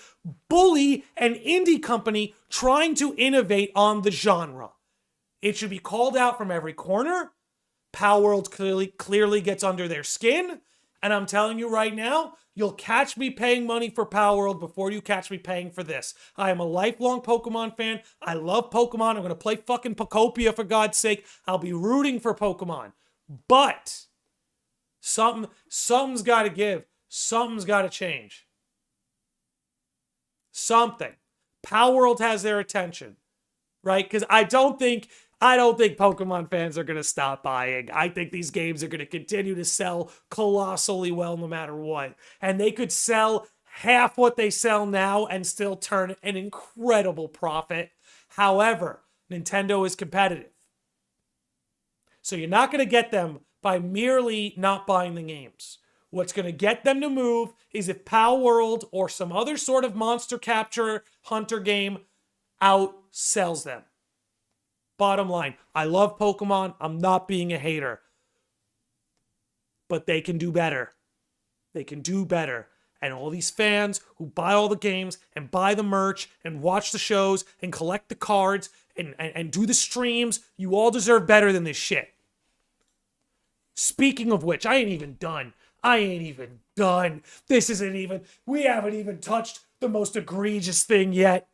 bully an indie company trying to innovate on the genre. It should be called out from every corner. Pal World clearly gets under their skin, And I'm telling you right now, you'll catch me paying money for Power World before you catch me paying for this. I am a lifelong Pokemon fan. I love Pokemon. I'm going to play fucking Pokopia for God's sake. I'll be rooting for Pokemon. But something's got to give. Something's got to change. Something. Power World has their attention, right? Because I don't think Pokemon fans are going to stop buying. I think these games are going to continue to sell colossally well no matter what. And they could sell half what they sell now and still turn an incredible profit. However, Nintendo is competitive. So you're not going to get them by merely not buying the games. What's going to get them to move is if Power World or some other sort of monster capture hunter game outsells them. Bottom line, I love Pokemon. I'm not being a hater. But they can do better. They can do better. And all these fans who buy all the games and buy the merch and watch the shows and collect the cards and do the streams, you all deserve better than this shit. Speaking of which, I ain't even done. We haven't even touched the most egregious thing yet.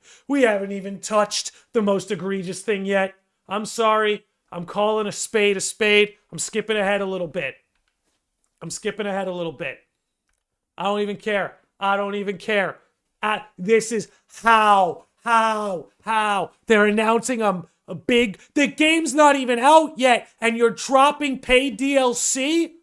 I'm sorry. I'm calling a spade a spade. I'm skipping ahead a little bit. I don't even care. This is how. They're announcing a big... The game's not even out yet, and you're dropping paid DLC?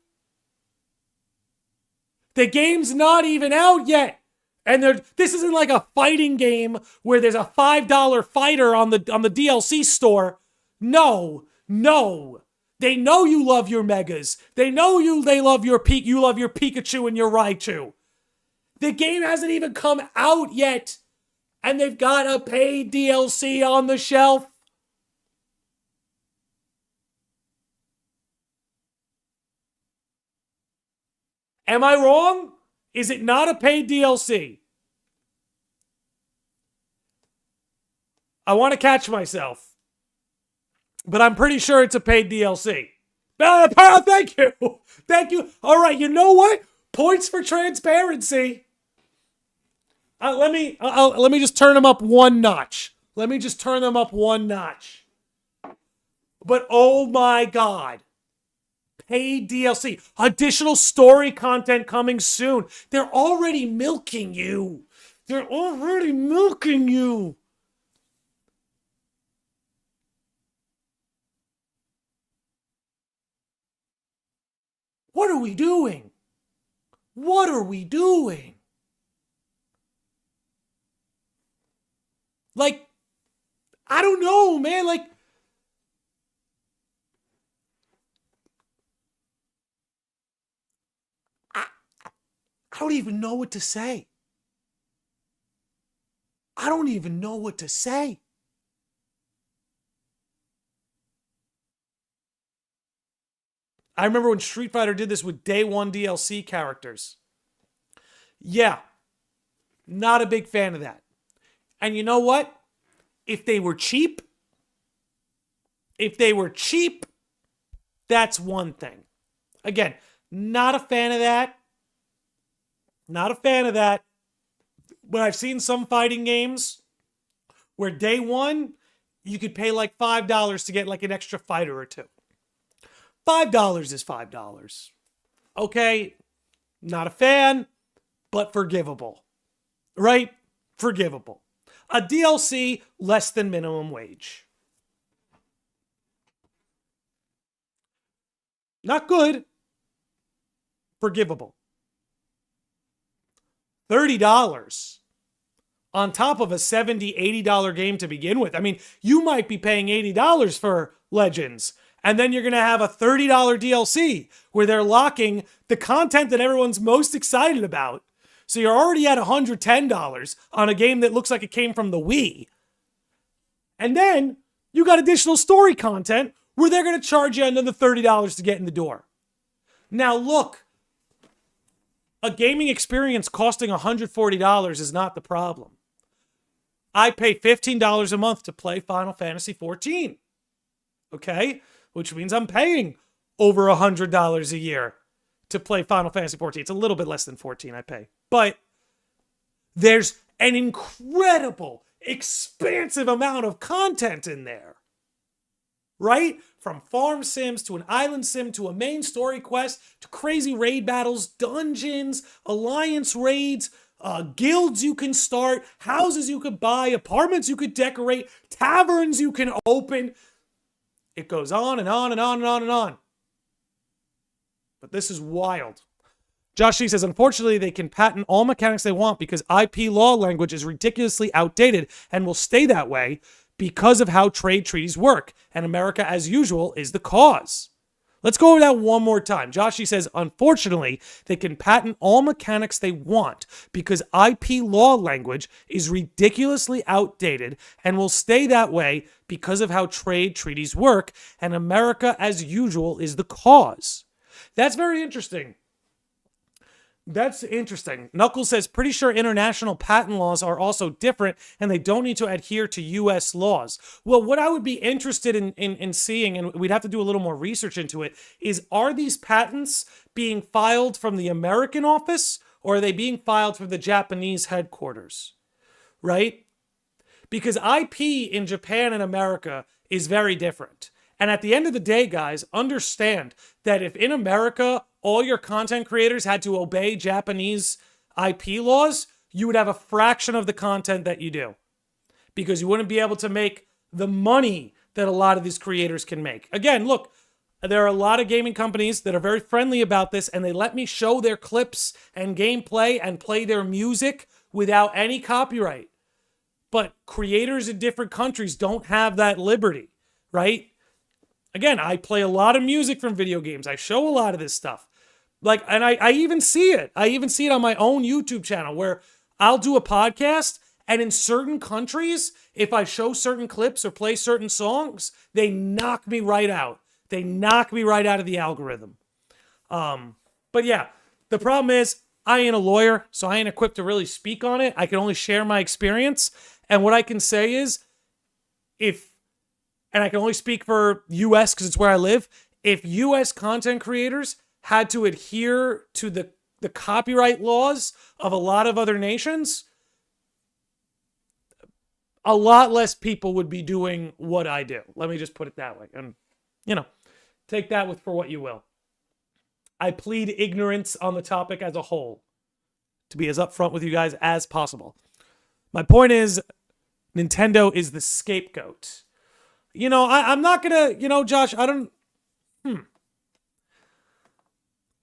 The game's not even out yet. And this isn't like a fighting game where there's a $5 fighter on the DLC store. No. They know you love your Megas. They love your Pikachu and your Raichu. The game hasn't even come out yet. And they've got a paid DLC on the shelf. Am I wrong? Is it not a paid DLC? I want to catch myself. But I'm pretty sure it's a paid DLC. Thank you. All right, you know what? Points for transparency. Let me just turn them up one notch. But oh my God. Paid DLC. Additional story content coming soon. They're already milking you. What are we doing? Like, I don't know, man. Like, I don't even know what to say. I remember when Street Fighter did this with day one DLC characters. Yeah, not a big fan of that. And you know what? If they were cheap, that's one thing. Again, not a fan of that. But I've seen some fighting games where day one, you could pay like $5 to get like an extra fighter or two. $5 is $5. Okay, not a fan, but forgivable. Right? Forgivable. A DLC less than minimum wage. Not good. Forgivable. $30 on top of a $70, $80 game to begin with. I mean, you might be paying $80 for Legends, and then you're going to have a $30 DLC where they're locking the content that everyone's most excited about. So you're already at $110 on a game that looks like it came from the Wii. And then you got additional story content where they're going to charge you another $30 to get in the door. Now look, a gaming experience costing $140 is not the problem. I pay $15 a month to play Final Fantasy XIV. Okay? Which means I'm paying over $100 a year to play Final Fantasy 14. It's a little bit less than 14 I pay. But there's an incredible, expansive amount of content in there. Right? From farm sims to an island sim to a main story quest to crazy raid battles, dungeons, alliance raids, guilds you can start, houses you could buy, apartments you could decorate, taverns you can open. It goes on and on and on and on and on. But this is wild. Josh G says, unfortunately, they can patent all mechanics they want because IP law language is ridiculously outdated and will stay that way because of how trade treaties work. And America, as usual, is the cause. Let's go over that one more time. Josh G says, unfortunately, they can patent all mechanics they want because IP law language is ridiculously outdated and will stay that way because of how trade treaties work. And America, as usual, is the cause. That's very interesting. That's interesting. Knuckles says, pretty sure international patent laws are also different and they don't need to adhere to U.S. laws. Well, what I would be interested in seeing, and we'd have to do a little more research into it, is are these patents being filed from the American office or are they being filed from the Japanese headquarters? Right? Because IP in Japan and America is very different. And at the end of the day, guys, understand that if in America all your content creators had to obey Japanese IP laws, you would have a fraction of the content that you do. Because you wouldn't be able to make the money that a lot of these creators can make. Again, look, there are a lot of gaming companies that are very friendly about this, and they let me show their clips and gameplay and play their music without any copyright. But creators in different countries don't have that liberty, right? Again, I play a lot of music from video games. I show a lot of this stuff. Like, and I even see it. I even see it on my own YouTube channel where I'll do a podcast, and in certain countries, if I show certain clips or play certain songs, they knock me right out. They knock me right out of the algorithm. But yeah, the problem is I ain't a lawyer, so I ain't equipped to really speak on it. I can only share my experience. And what I can say is, and I can only speak for US because it's where I live, if US content creators had to adhere to the copyright laws of a lot of other nations, a lot less people would be doing what I do. Let me just put it that way. And, take that for what you will. I plead ignorance on the topic as a whole to be as upfront with you guys as possible. My point is, Nintendo is the scapegoat. I'm not going to, Josh, I don't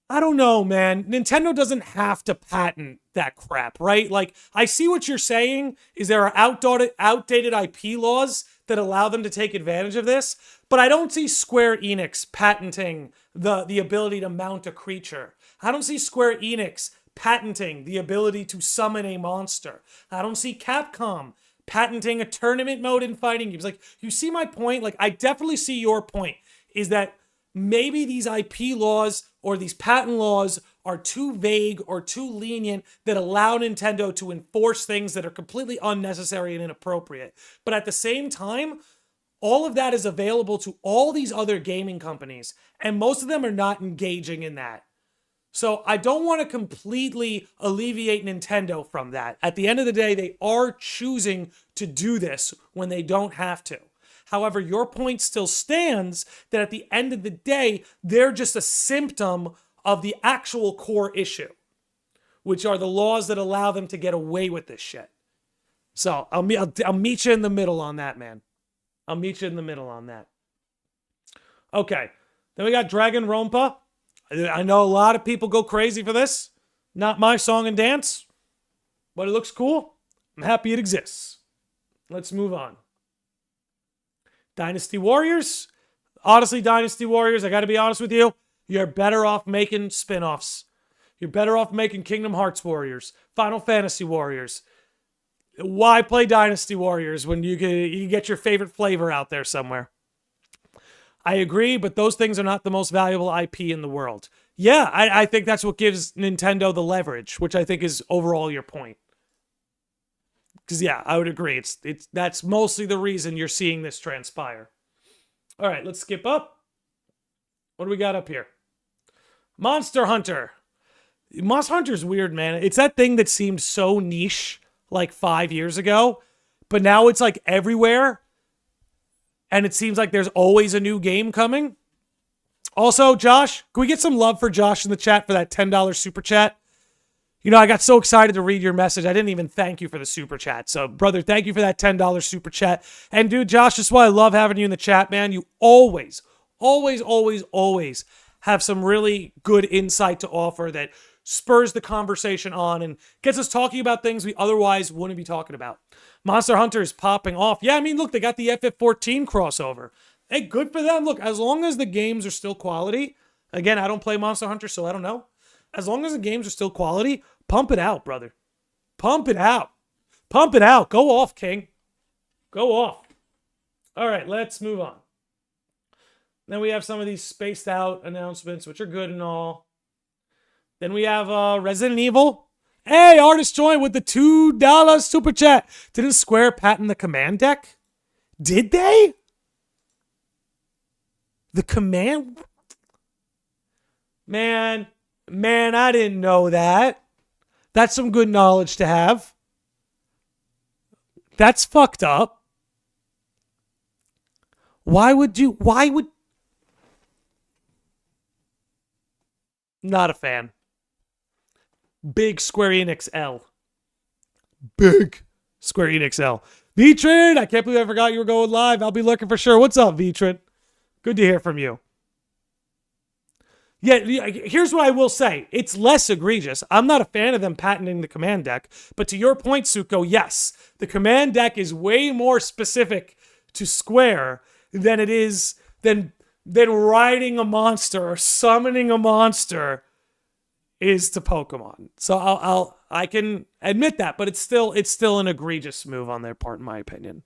know, man. Nintendo doesn't have to patent that crap, right? Like, I see what you're saying is there are outdated IP laws that allow them to take advantage of this, but I don't see Square Enix patenting the ability to mount a creature. I don't see Square Enix patenting the ability to summon a monster. I don't see Capcom patenting a tournament mode in fighting games. Like, you see my point? Like, I definitely see your point, is that maybe these IP laws or these patent laws are too vague or too lenient that allow Nintendo to enforce things that are completely unnecessary and inappropriate. But at the same time, all of that is available to all these other gaming companies, and most of them are not engaging in that. So I don't want to completely alleviate Nintendo from that. At the end of the day, they are choosing to do this when they don't have to. However, your point still stands that at the end of the day, they're just a symptom of the actual core issue, which are the laws that allow them to get away with this shit. So I'll meet you in the middle on that, man. I'll meet you in the middle on that. Okay, then we got Dragon Rompa. I know a lot of people go crazy for this. Not my song and dance, but it looks cool. I'm happy it exists. Let's move on. Dynasty Warriors. Honestly, Dynasty Warriors, I got to be honest with you, you're better off making spin-offs. You're better off making Kingdom Hearts Warriors, Final Fantasy Warriors. Why play Dynasty Warriors when you can get your favorite flavor out there somewhere? I agree, but those things are not the most valuable IP in the world. Yeah, I think that's what gives Nintendo the leverage, which I think is overall your point. Because yeah, I would agree. That's mostly the reason you're seeing this transpire. All right, let's skip up. What do we got up here? Monster Hunter. Monster Hunter's weird, man. It's that thing that seemed so niche like 5 years ago, but now it's like everywhere. And it seems like there's always a new game coming. Also, Josh, can we get some love for Josh in the chat for that $10 super chat? You know, I got so excited to read your message. I didn't even thank you for the super chat. So, brother, thank you for that $10 super chat. And, dude, Josh, that's why I love having you in the chat, man. You always have some really good insight to offer that spurs the conversation on and gets us talking about things we otherwise wouldn't be talking about. Monster Hunter is popping off. Yeah, I mean, look, they got the FF14 crossover. Hey, good for them. Look, as long as the games are still quality, again, I don't play Monster Hunter, so I don't know. As long as the games are still quality, pump it out, brother. Pump it out. Pump it out. Go off, King. Go off. All right, let's move on. Then we have some of these spaced out announcements, which are good and all. Then we have Resident Evil. Hey, Artist Join with the $2 super chat. Didn't Square patent the command deck? Did they? The command? Man, I didn't know that. That's some good knowledge to have. That's fucked up. Why would... Not a fan. Big Square Enix L. Big Square Enix L. Vitrin, I can't believe I forgot you were going live. I'll be looking for sure. What's up, Vitrin? Good to hear from you. Yeah, here's what I will say. It's less egregious. I'm not a fan of them patenting the command deck. But to your point, Suko, yes, the command deck is way more specific to Square than it is than riding a monster or summoning a monster is to Pokemon. So I can admit that, but it's still an egregious move on their part, in my opinion.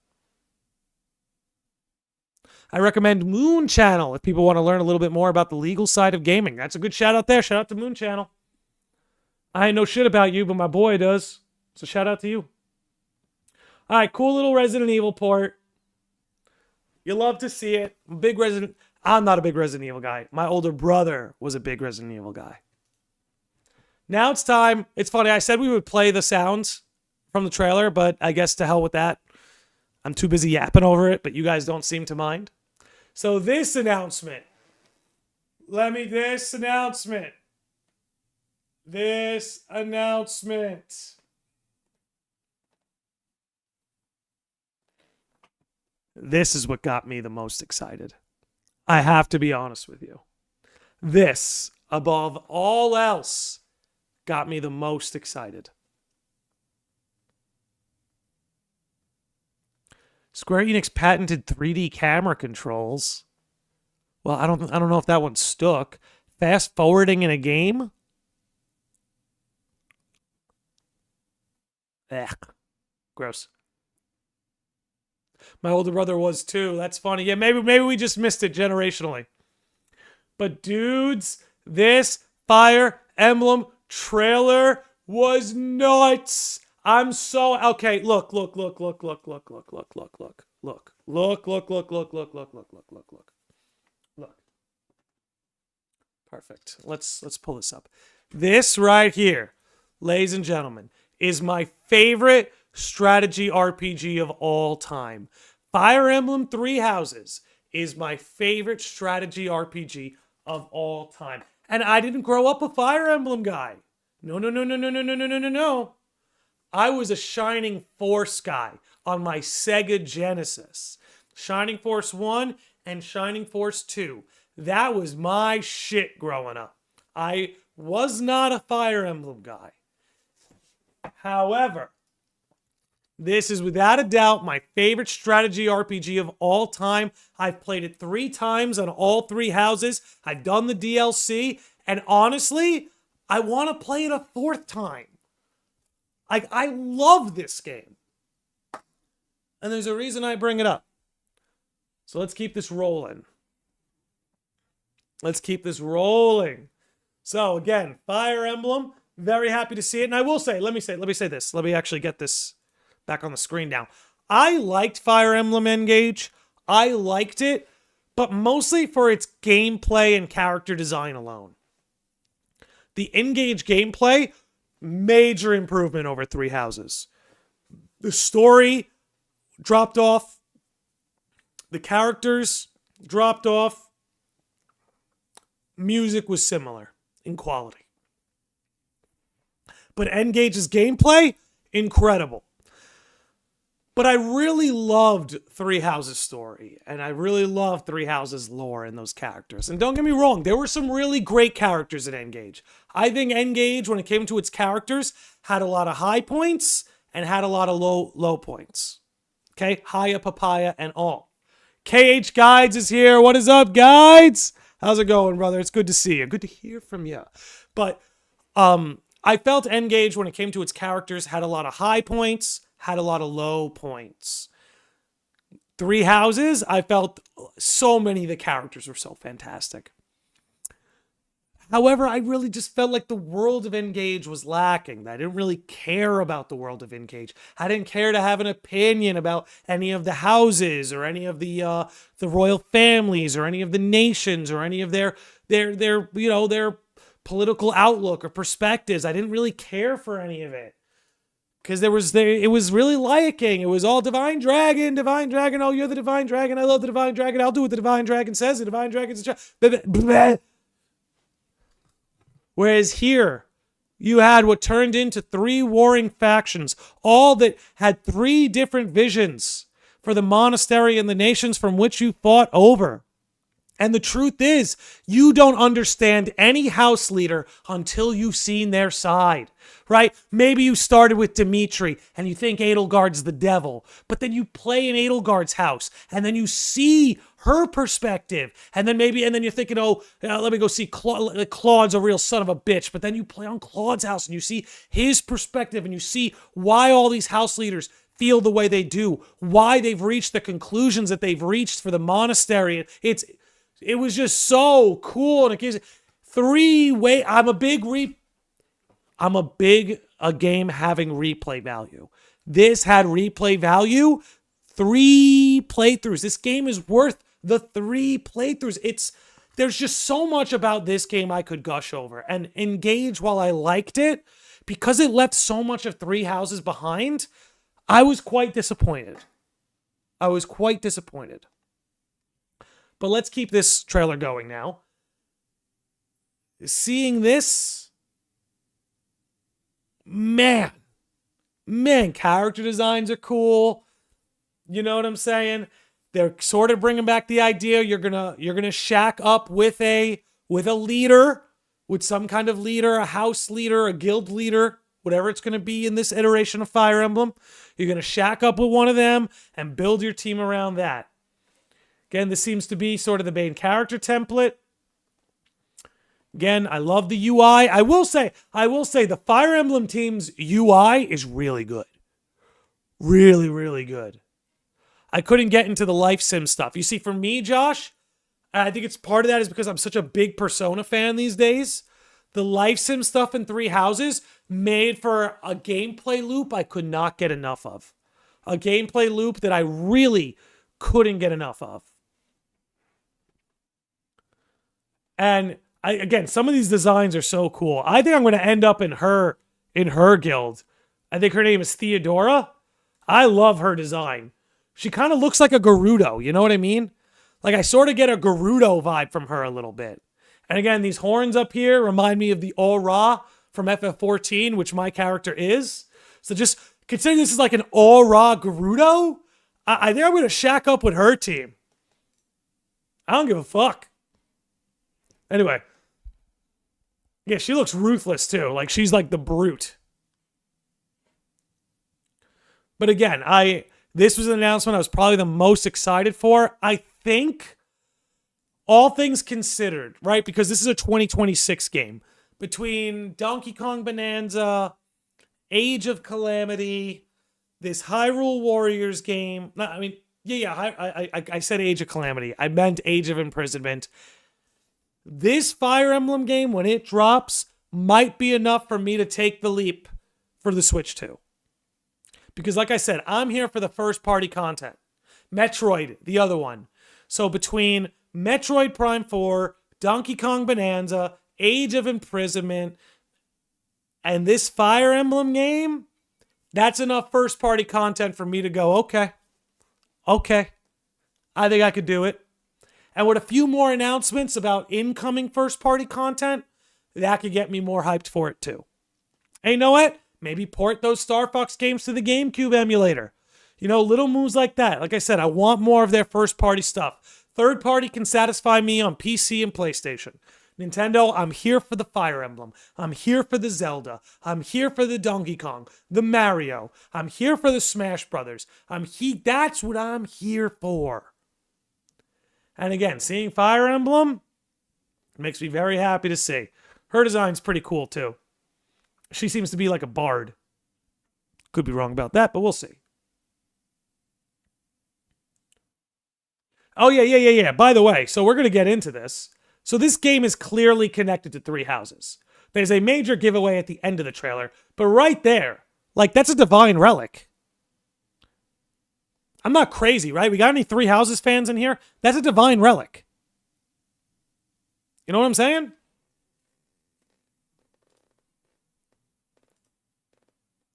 I recommend Moon Channel if people want to learn a little bit more about the legal side of gaming. That's a good shout out there. Shout out to Moon Channel. I ain't know shit about you, but my boy does. So shout out to you. All right, cool little Resident Evil port. You love to see it. I'm not a big Resident Evil guy. My older brother was a big Resident Evil guy. Now it's time. It's funny. I said we would play the sounds from the trailer, but I guess to hell with that. I'm too busy yapping over it, but you guys don't seem to mind. So this announcement. This announcement. This is what got me the most excited. I have to be honest with you. This, above all else, got me the most excited. Square Enix patented 3D camera controls. Well, I don't know if that one stuck. Fast forwarding in a game? Ugh. Gross. My older brother was too. That's funny. Yeah, maybe we just missed it generationally. But dudes, this Fire Emblem trailer was nuts. I'm so okay. Look. Perfect. Let's pull this up. This right here, ladies and gentlemen, is my favorite strategy RPG of all time. Fire Emblem Three Houses is my favorite strategy RPG of all time. And I didn't grow up a Fire Emblem guy. No. I was a Shining Force guy on my Sega Genesis. Shining Force 1 and Shining Force 2. That was my shit growing up. I was not a Fire Emblem guy. However, this is without a doubt my favorite strategy RPG of all time. I've played it 3 times on all 3 houses. I've done the DLC. And honestly, I want to play it a 4th time. I love this game. And there's a reason I bring it up. So let's keep this rolling. So again, Fire Emblem, very happy to see it. And I will say, let me say this. Let me actually get this back on the screen now. I liked Fire Emblem Engage. I liked it, but mostly for its gameplay and character design alone. The N-Gage gameplay, major improvement over Three Houses. The story dropped off. The characters dropped off. Music was similar in quality. But N-Gage's gameplay, incredible. But I really loved Three Houses' story, and I really loved Three Houses' lore and those characters. And don't get me wrong, there were some really great characters in N-Gage. I think N-Gage, when it came to its characters, had a lot of high points and had a lot of low points. Okay, Haya, Papaya, and all. KH Guides is here. What is up, Guides? How's it going, brother? It's good to see you. Good to hear from you. But I felt N-Gage, when it came to its characters, had a lot of high points, had a lot of low points. Three Houses, I felt so many of the characters were so fantastic. However, I really just felt like the world of N-Gage was lacking. I didn't really care about the world of N-Gage. I didn't care to have an opinion about any of the houses or any of the royal families or any of the nations or any of their political outlook or perspectives. I didn't really care for any of it. Because it was really lacking. It was all Divine Dragon. Oh, you're the Divine Dragon. I love the Divine Dragon. I'll do what the Divine Dragon says. The Divine Dragon's a Whereas here, you had what turned into 3 warring factions, all that had 3 different visions for the monastery and the nations from which you fought over. And the truth is, you don't understand any house leader until you've seen their side, right? Maybe you started with Dimitri and you think Edelgard's the devil, but then you play in Edelgard's house and then you see her perspective. And then you're thinking, let me go see Claude's a real son of a bitch. But then you play on Claude's house and you see his perspective and you see why all these house leaders feel the way they do, why they've reached the conclusions that they've reached for the monastery. It was just so cool, and it gives 3-way. I'm a big game having replay value. This had replay value. 3 playthroughs. This game is worth the 3 playthroughs. There's just so much about this game I could gush over. And N-Gage, while I liked it, because it left so much of Three Houses behind, I was quite disappointed. But let's keep this trailer going now. Seeing this, man, character designs are cool. You know what I'm saying? They're sort of bringing back the idea you're gonna shack up with a leader, with some kind of leader, a house leader, a guild leader, whatever it's gonna be in this iteration of Fire Emblem. You're gonna shack up with one of them and build your team around that. Again, this seems to be sort of the main character template. Again, I love the UI. I will say the Fire Emblem team's UI is really good. Really, really good. I couldn't get into the life sim stuff. You see, for me, Josh, I think it's part of that is because I'm such a big Persona fan these days. The life sim stuff in Three Houses made for a gameplay loop I could not get enough of. A gameplay loop that I really couldn't get enough of. And again, some of these designs are so cool. I think I'm going to end up in her guild. I think her name is Theodora. I love her design. She kind of looks like a Gerudo, you know what I mean? Like I sort of get a Gerudo vibe from her a little bit. And again, these horns up here remind me of the Aura from FF14, which my character is. So just considering this is like an Aura Gerudo, I think I'm going to shack up with her team. I don't give a fuck. Anyway. Yeah, she looks ruthless too. Like she's like the brute. But again, this was an announcement I was probably the most excited for. I think, all things considered, right? Because this is a 2026 game. Between Donkey Kong Bonanza, Age of Calamity, this Hyrule Warriors game. I said Age of Calamity. I meant Age of Imprisonment. This Fire Emblem game, when it drops, might be enough for me to take the leap for the Switch 2. Because like I said, I'm here for the first party content. Metroid, the other one. So between Metroid Prime 4, Donkey Kong Bonanza, Age of Imprisonment and this Fire Emblem game, that's enough first-party content for me to go, okay, I think I could do it. And with a few more announcements about incoming first-party content, that could get me more hyped for it too. And you know what? Maybe port those Star Fox games to the GameCube emulator. You know, little moves like that. Like I said, I want more of their first-party stuff. Third-party can satisfy me on PC and PlayStation. Nintendo, I'm here for the Fire Emblem. I'm here for the Zelda. I'm here for the Donkey Kong, the Mario. I'm here for the Smash Brothers. That's what I'm here for. And again, seeing Fire Emblem makes me very happy to see. Her design's pretty cool too. She seems to be like a bard. Could be wrong about that, but we'll see. Oh, yeah. By the way, so we're going to get into this. So this game is clearly connected to Three Houses. There's a major giveaway at the end of the trailer, but right there, like, that's a divine relic. I'm not crazy, right? We got any Three Houses fans in here? That's a divine relic. You know what I'm saying?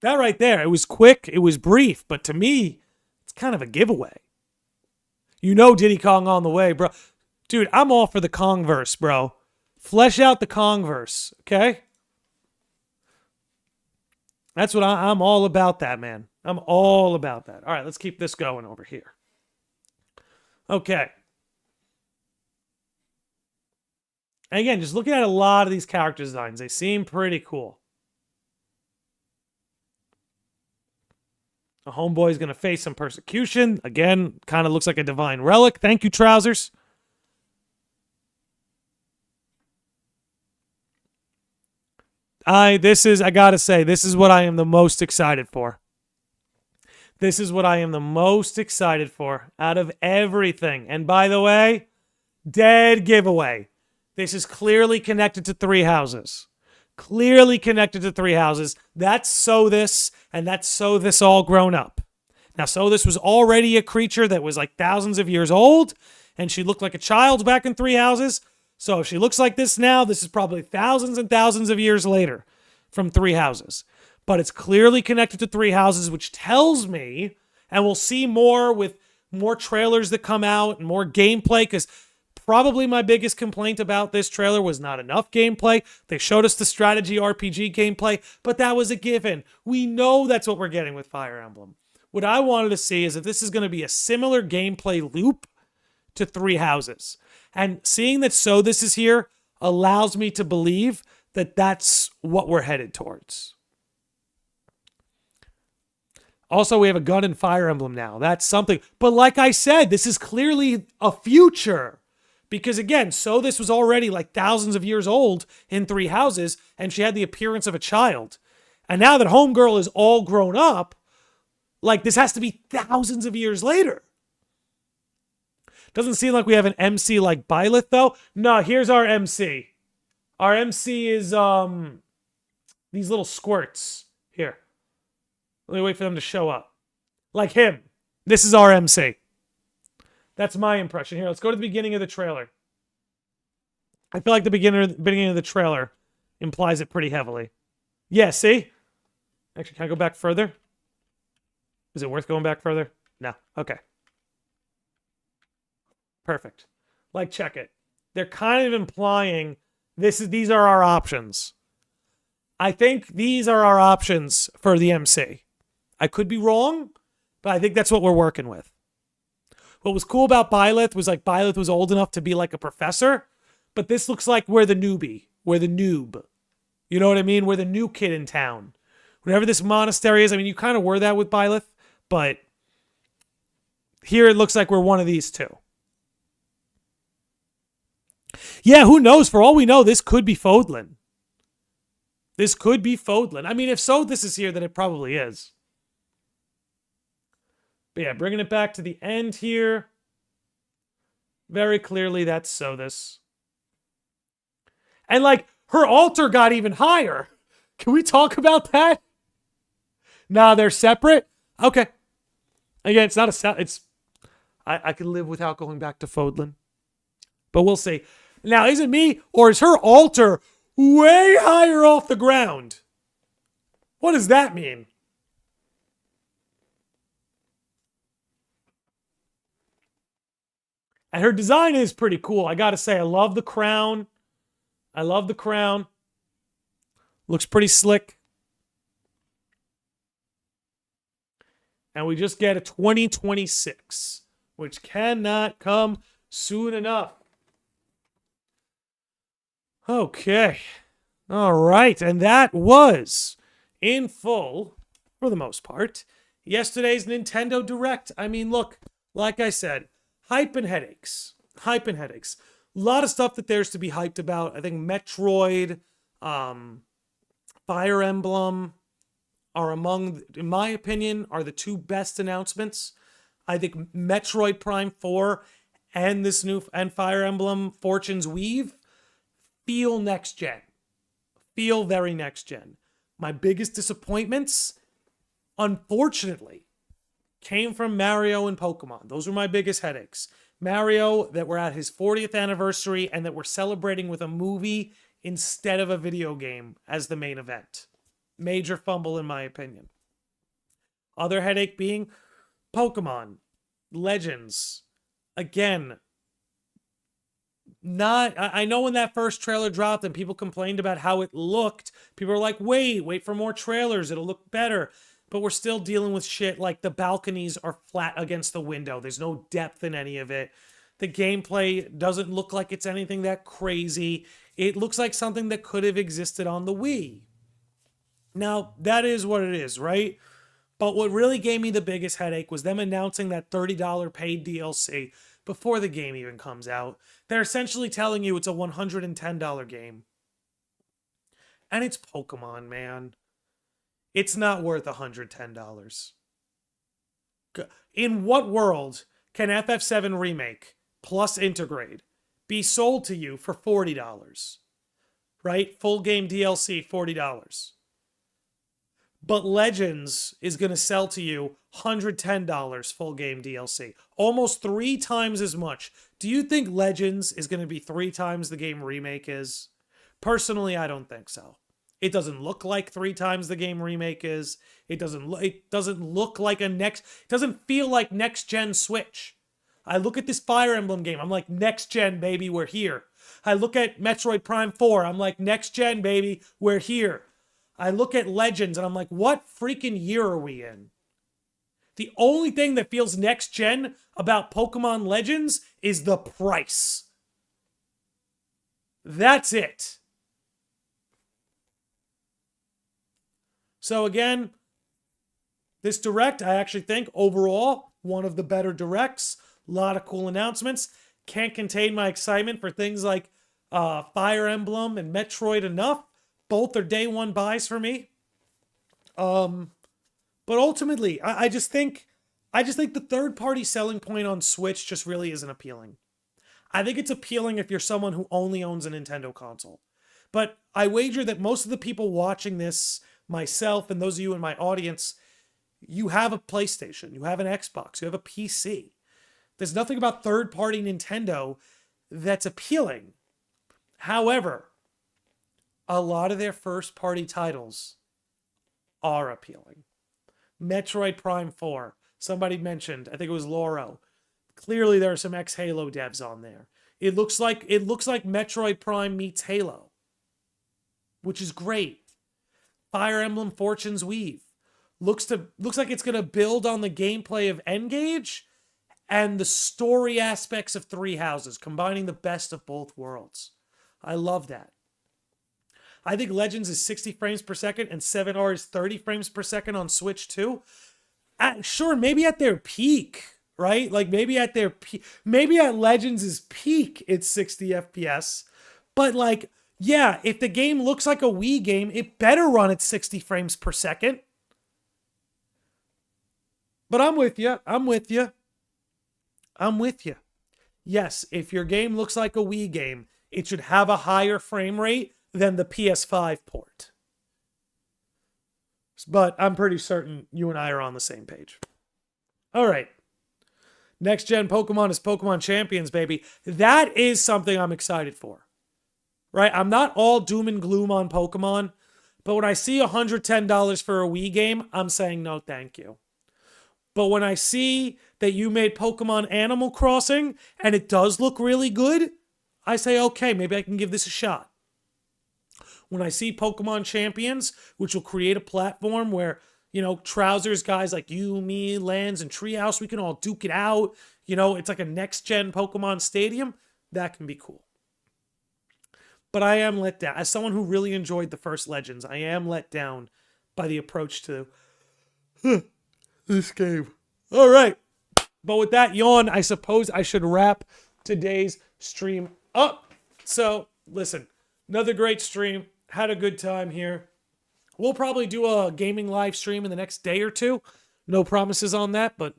That right there, it was quick, it was brief, but to me, it's kind of a giveaway. You know Diddy Kong on the way, bro. Dude, I'm all for the Kongverse, bro. Flesh out the Kongverse, okay? That's what I'm all about that, man. I'm all about that. All right, let's keep this going over here. Okay. And again, just looking at a lot of these character designs, they seem pretty cool. The homeboy's going to face some persecution. Again, kind of looks like a divine relic. Thank you, Trousers. I gotta say, this is what I am the most excited for. This is what I am the most excited for out of everything. And by the way, dead giveaway. This is clearly connected to Three Houses. Clearly connected to Three Houses. That's Sothis, and that's Sothis all grown up. Now, Sothis was already a creature that was like thousands of years old, and she looked like a child back in Three Houses. So if she looks like this now, this is probably thousands and thousands of years later from Three Houses. But it's clearly connected to Three Houses, which tells me, and we'll see more with more trailers that come out and more gameplay, because probably my biggest complaint about this trailer was not enough gameplay. They showed us the strategy RPG gameplay, but that was a given. We know that's what we're getting with Fire Emblem. What I wanted to see is if this is going to be a similar gameplay loop to Three Houses. And seeing that Sothis is here allows me to believe that that's what we're headed towards. Also, we have a gun and Fire Emblem now. That's something. But like I said, this is clearly a future. Because again, Sothis was already like thousands of years old in Three Houses, and she had the appearance of a child. And now that Homegirl is all grown up, like this has to be thousands of years later. Doesn't seem like we have an MC like Byleth, though. No, here's our MC. Our MC is these little squirts. Here. Let me wait for them to show up. Like him. This is our MC. That's my impression. Here, let's go to the beginning of the trailer. I feel like the beginning of the trailer implies it pretty heavily. Yeah, see? Actually, can I go back further? Is it worth going back further? No. Okay. Perfect. Like, check it. They're kind of implying these are our options. I think these are our options for the MC. I could be wrong, but I think that's what we're working with. What was cool about Byleth was like Byleth was old enough to be like a professor, but this looks like we're the newbie. We're the noob. You know what I mean? We're the new kid in town. Whatever this monastery is, I mean, you kind of were that with Byleth, but here it looks like we're one of these two. Yeah, who knows? For all we know, this could be Fodlan. This could be Fodlan. I mean, if Sothis is here, then it probably is. But yeah, bringing it back to the end here. Very clearly, that's Sothis. And like, her altar got even higher. Can we talk about that? Nah, they're separate? Okay. Again, it's not a... I could live without going back to Fodlan. But we'll see. Now, is it me, or is her altar way higher off the ground. What does that mean? And her design is pretty cool. I gotta say, I love the crown. I love the crown. Looks pretty slick. And we just get a 2026, which cannot come soon enough. Okay. All right. And that was, in full, for the most part, yesterday's Nintendo Direct. I mean, look, like I said, hype and headaches. Hype and headaches. A lot of stuff that there's to be hyped about. I think Metroid, Fire Emblem are among, in my opinion, are the two best announcements. I think Metroid Prime 4 and this new, and Fire Emblem Fortune's Weave feel next gen. Feel very next gen. My biggest disappointments, unfortunately, came from Mario and Pokemon. Those were my biggest headaches. Mario, that we're at his 40th anniversary and that we're celebrating with a movie instead of a video game as the main event. Major fumble in my opinion. Other headache being Pokemon Legends. Again, I know when that first trailer dropped and people complained about how it looked, people were like, wait for more trailers, it'll look better. But we're still dealing with shit like the balconies are flat against the window. There's no depth in any of it. The gameplay doesn't look like it's anything that crazy. It looks like something that could have existed on the Wii. Now, that is what it is, right? But what really gave me the biggest headache was them announcing that $30 paid DLC before the game even comes out. They're essentially telling you it's a $110 game. And it's Pokemon, man. It's not worth $110. In what world can FF7 Remake plus Intergrade be sold to you for $40? Right? Full game DLC, $40. But Legends is going to sell to you $110 full game DLC. Almost 3 times as much. Do you think Legends is going to be 3 times the game Remake is? Personally, I don't think so. It doesn't look like 3 times the game Remake is. It doesn't look like it doesn't feel like next gen Switch. I look at this Fire Emblem game, I'm like, next gen, baby, we're here. I look at Metroid Prime 4, I'm like, next gen, baby, we're here. I look at Legends and I'm like, what freaking year are we in? The only thing that feels next gen about Pokemon Legends is the price. That's it. So again, this Direct, I actually think overall, one of the better Directs. A lot of cool announcements. Can't contain my excitement for things like Fire Emblem and Metroid enough. Both are day one buys for me. But ultimately, I just think the third-party selling point on Switch just really isn't appealing. I think it's appealing if you're someone who only owns a Nintendo console. But I wager that most of the people watching this, myself and those of you in my audience, you have a PlayStation, you have an Xbox, you have a PC. There's nothing about third-party Nintendo that's appealing. However, a lot of their first-party titles are appealing. Metroid Prime 4, somebody mentioned, I think it was Lauro. Clearly there are some ex-Halo devs on there. It looks like Metroid Prime meets Halo, which is great. Fire Emblem Fortune's Weave looks like it's going to build on the gameplay of N-Gage and the story aspects of Three Houses, combining the best of both worlds. I love that. I think Legends is 60 frames per second and 7R is 30 frames per second on Switch too. Sure, maybe at their peak, right? Like maybe at Legends' peak, it's 60 FPS. But like, yeah, if the game looks like a Wii game, it better run at 60 frames per second. But I'm with you. Yes, if your game looks like a Wii game, it should have a higher frame rate than the PS5 port. But I'm pretty certain you and I are on the same page. All right. Next gen Pokemon is Pokemon Champions, baby. That is something I'm excited for. right? I'm not all doom and gloom on Pokemon, but when I see $110 for a Wii game, I'm saying no thank you. But when I see that you made Pokemon Animal Crossing and it does look really good, I say, okay, maybe I can give this a shot. When I see Pokemon Champions, which will create a platform where, Trousers guys like you, me, Lance, and Treehouse, we can all duke it out. It's like a next-gen Pokemon Stadium. That can be cool. But I am let down. As someone who really enjoyed the first Legends, I am let down by the approach to this game. All right. But with that yawn, I suppose I should wrap today's stream up. So, listen, another great stream. Had a good time here. We'll probably do a gaming live stream in the next day or two. No promises on that, but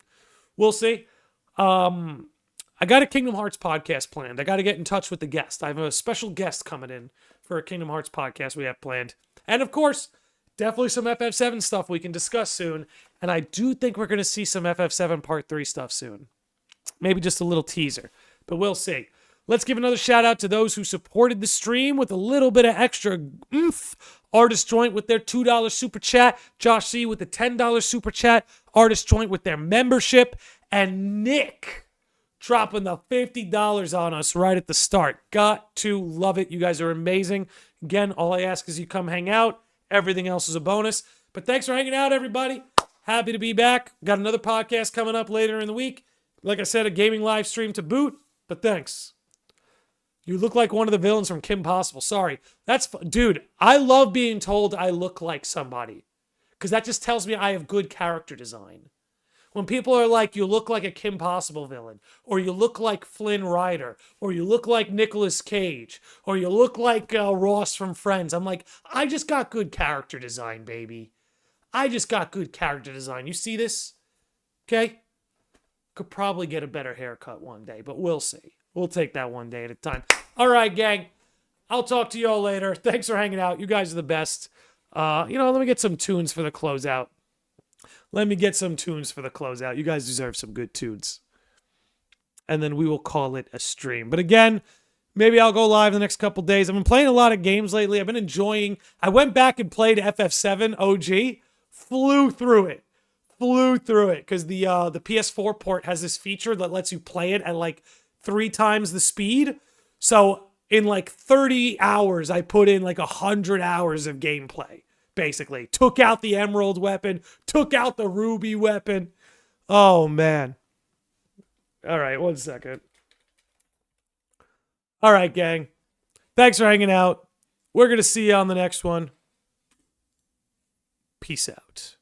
we'll see. I got a Kingdom Hearts podcast planned. I got to get in touch with the guest. I have a special guest coming in for a Kingdom Hearts podcast we have planned. And of course, definitely some FF7 stuff we can discuss soon. And I do think we're going to see some FF7 Part 3 stuff soon. Maybe just a little teaser, but we'll see. Let's give another shout out to those who supported the stream with a little bit of extra oomph. Artist Joint with their $2 super chat. Josh C with the $10 super chat. Artist Joint with their membership. And Nick dropping the $50 on us right at the start. Got to love it. You guys are amazing. Again, all I ask is you come hang out. Everything else is a bonus. But thanks for hanging out, everybody. Happy to be back. Got another podcast coming up later in the week. Like I said, a gaming live stream to boot. But thanks. You look like one of the villains from Kim Possible. Sorry. Dude, I love being told I look like somebody. Because that just tells me I have good character design. When people are like, you look like a Kim Possible villain, or you look like Flynn Rider, or you look like Nicolas Cage, or you look like Ross from Friends, I'm like, I just got good character design, baby. I just got good character design. You see this? Okay? Could probably get a better haircut one day, but we'll see. We'll take that one day at a time. All right, gang. I'll talk to you all later. Thanks for hanging out. You guys are the best. Let me get some tunes for the closeout. You guys deserve some good tunes. And then we will call it a stream. But again, maybe I'll go live in the next couple days. I've been playing a lot of games lately. I've been enjoying. I went back and played FF7 OG. Flew through it because the PS4 port has this feature that lets you play it at like 3 times the speed. So in like 30 hours, I put in like 100 hours of gameplay. Basically, took out the emerald weapon, took out the ruby weapon. Oh, man. All right, 1 second. All right, gang. Thanks for hanging out. We're going to see you on the next one. Peace out.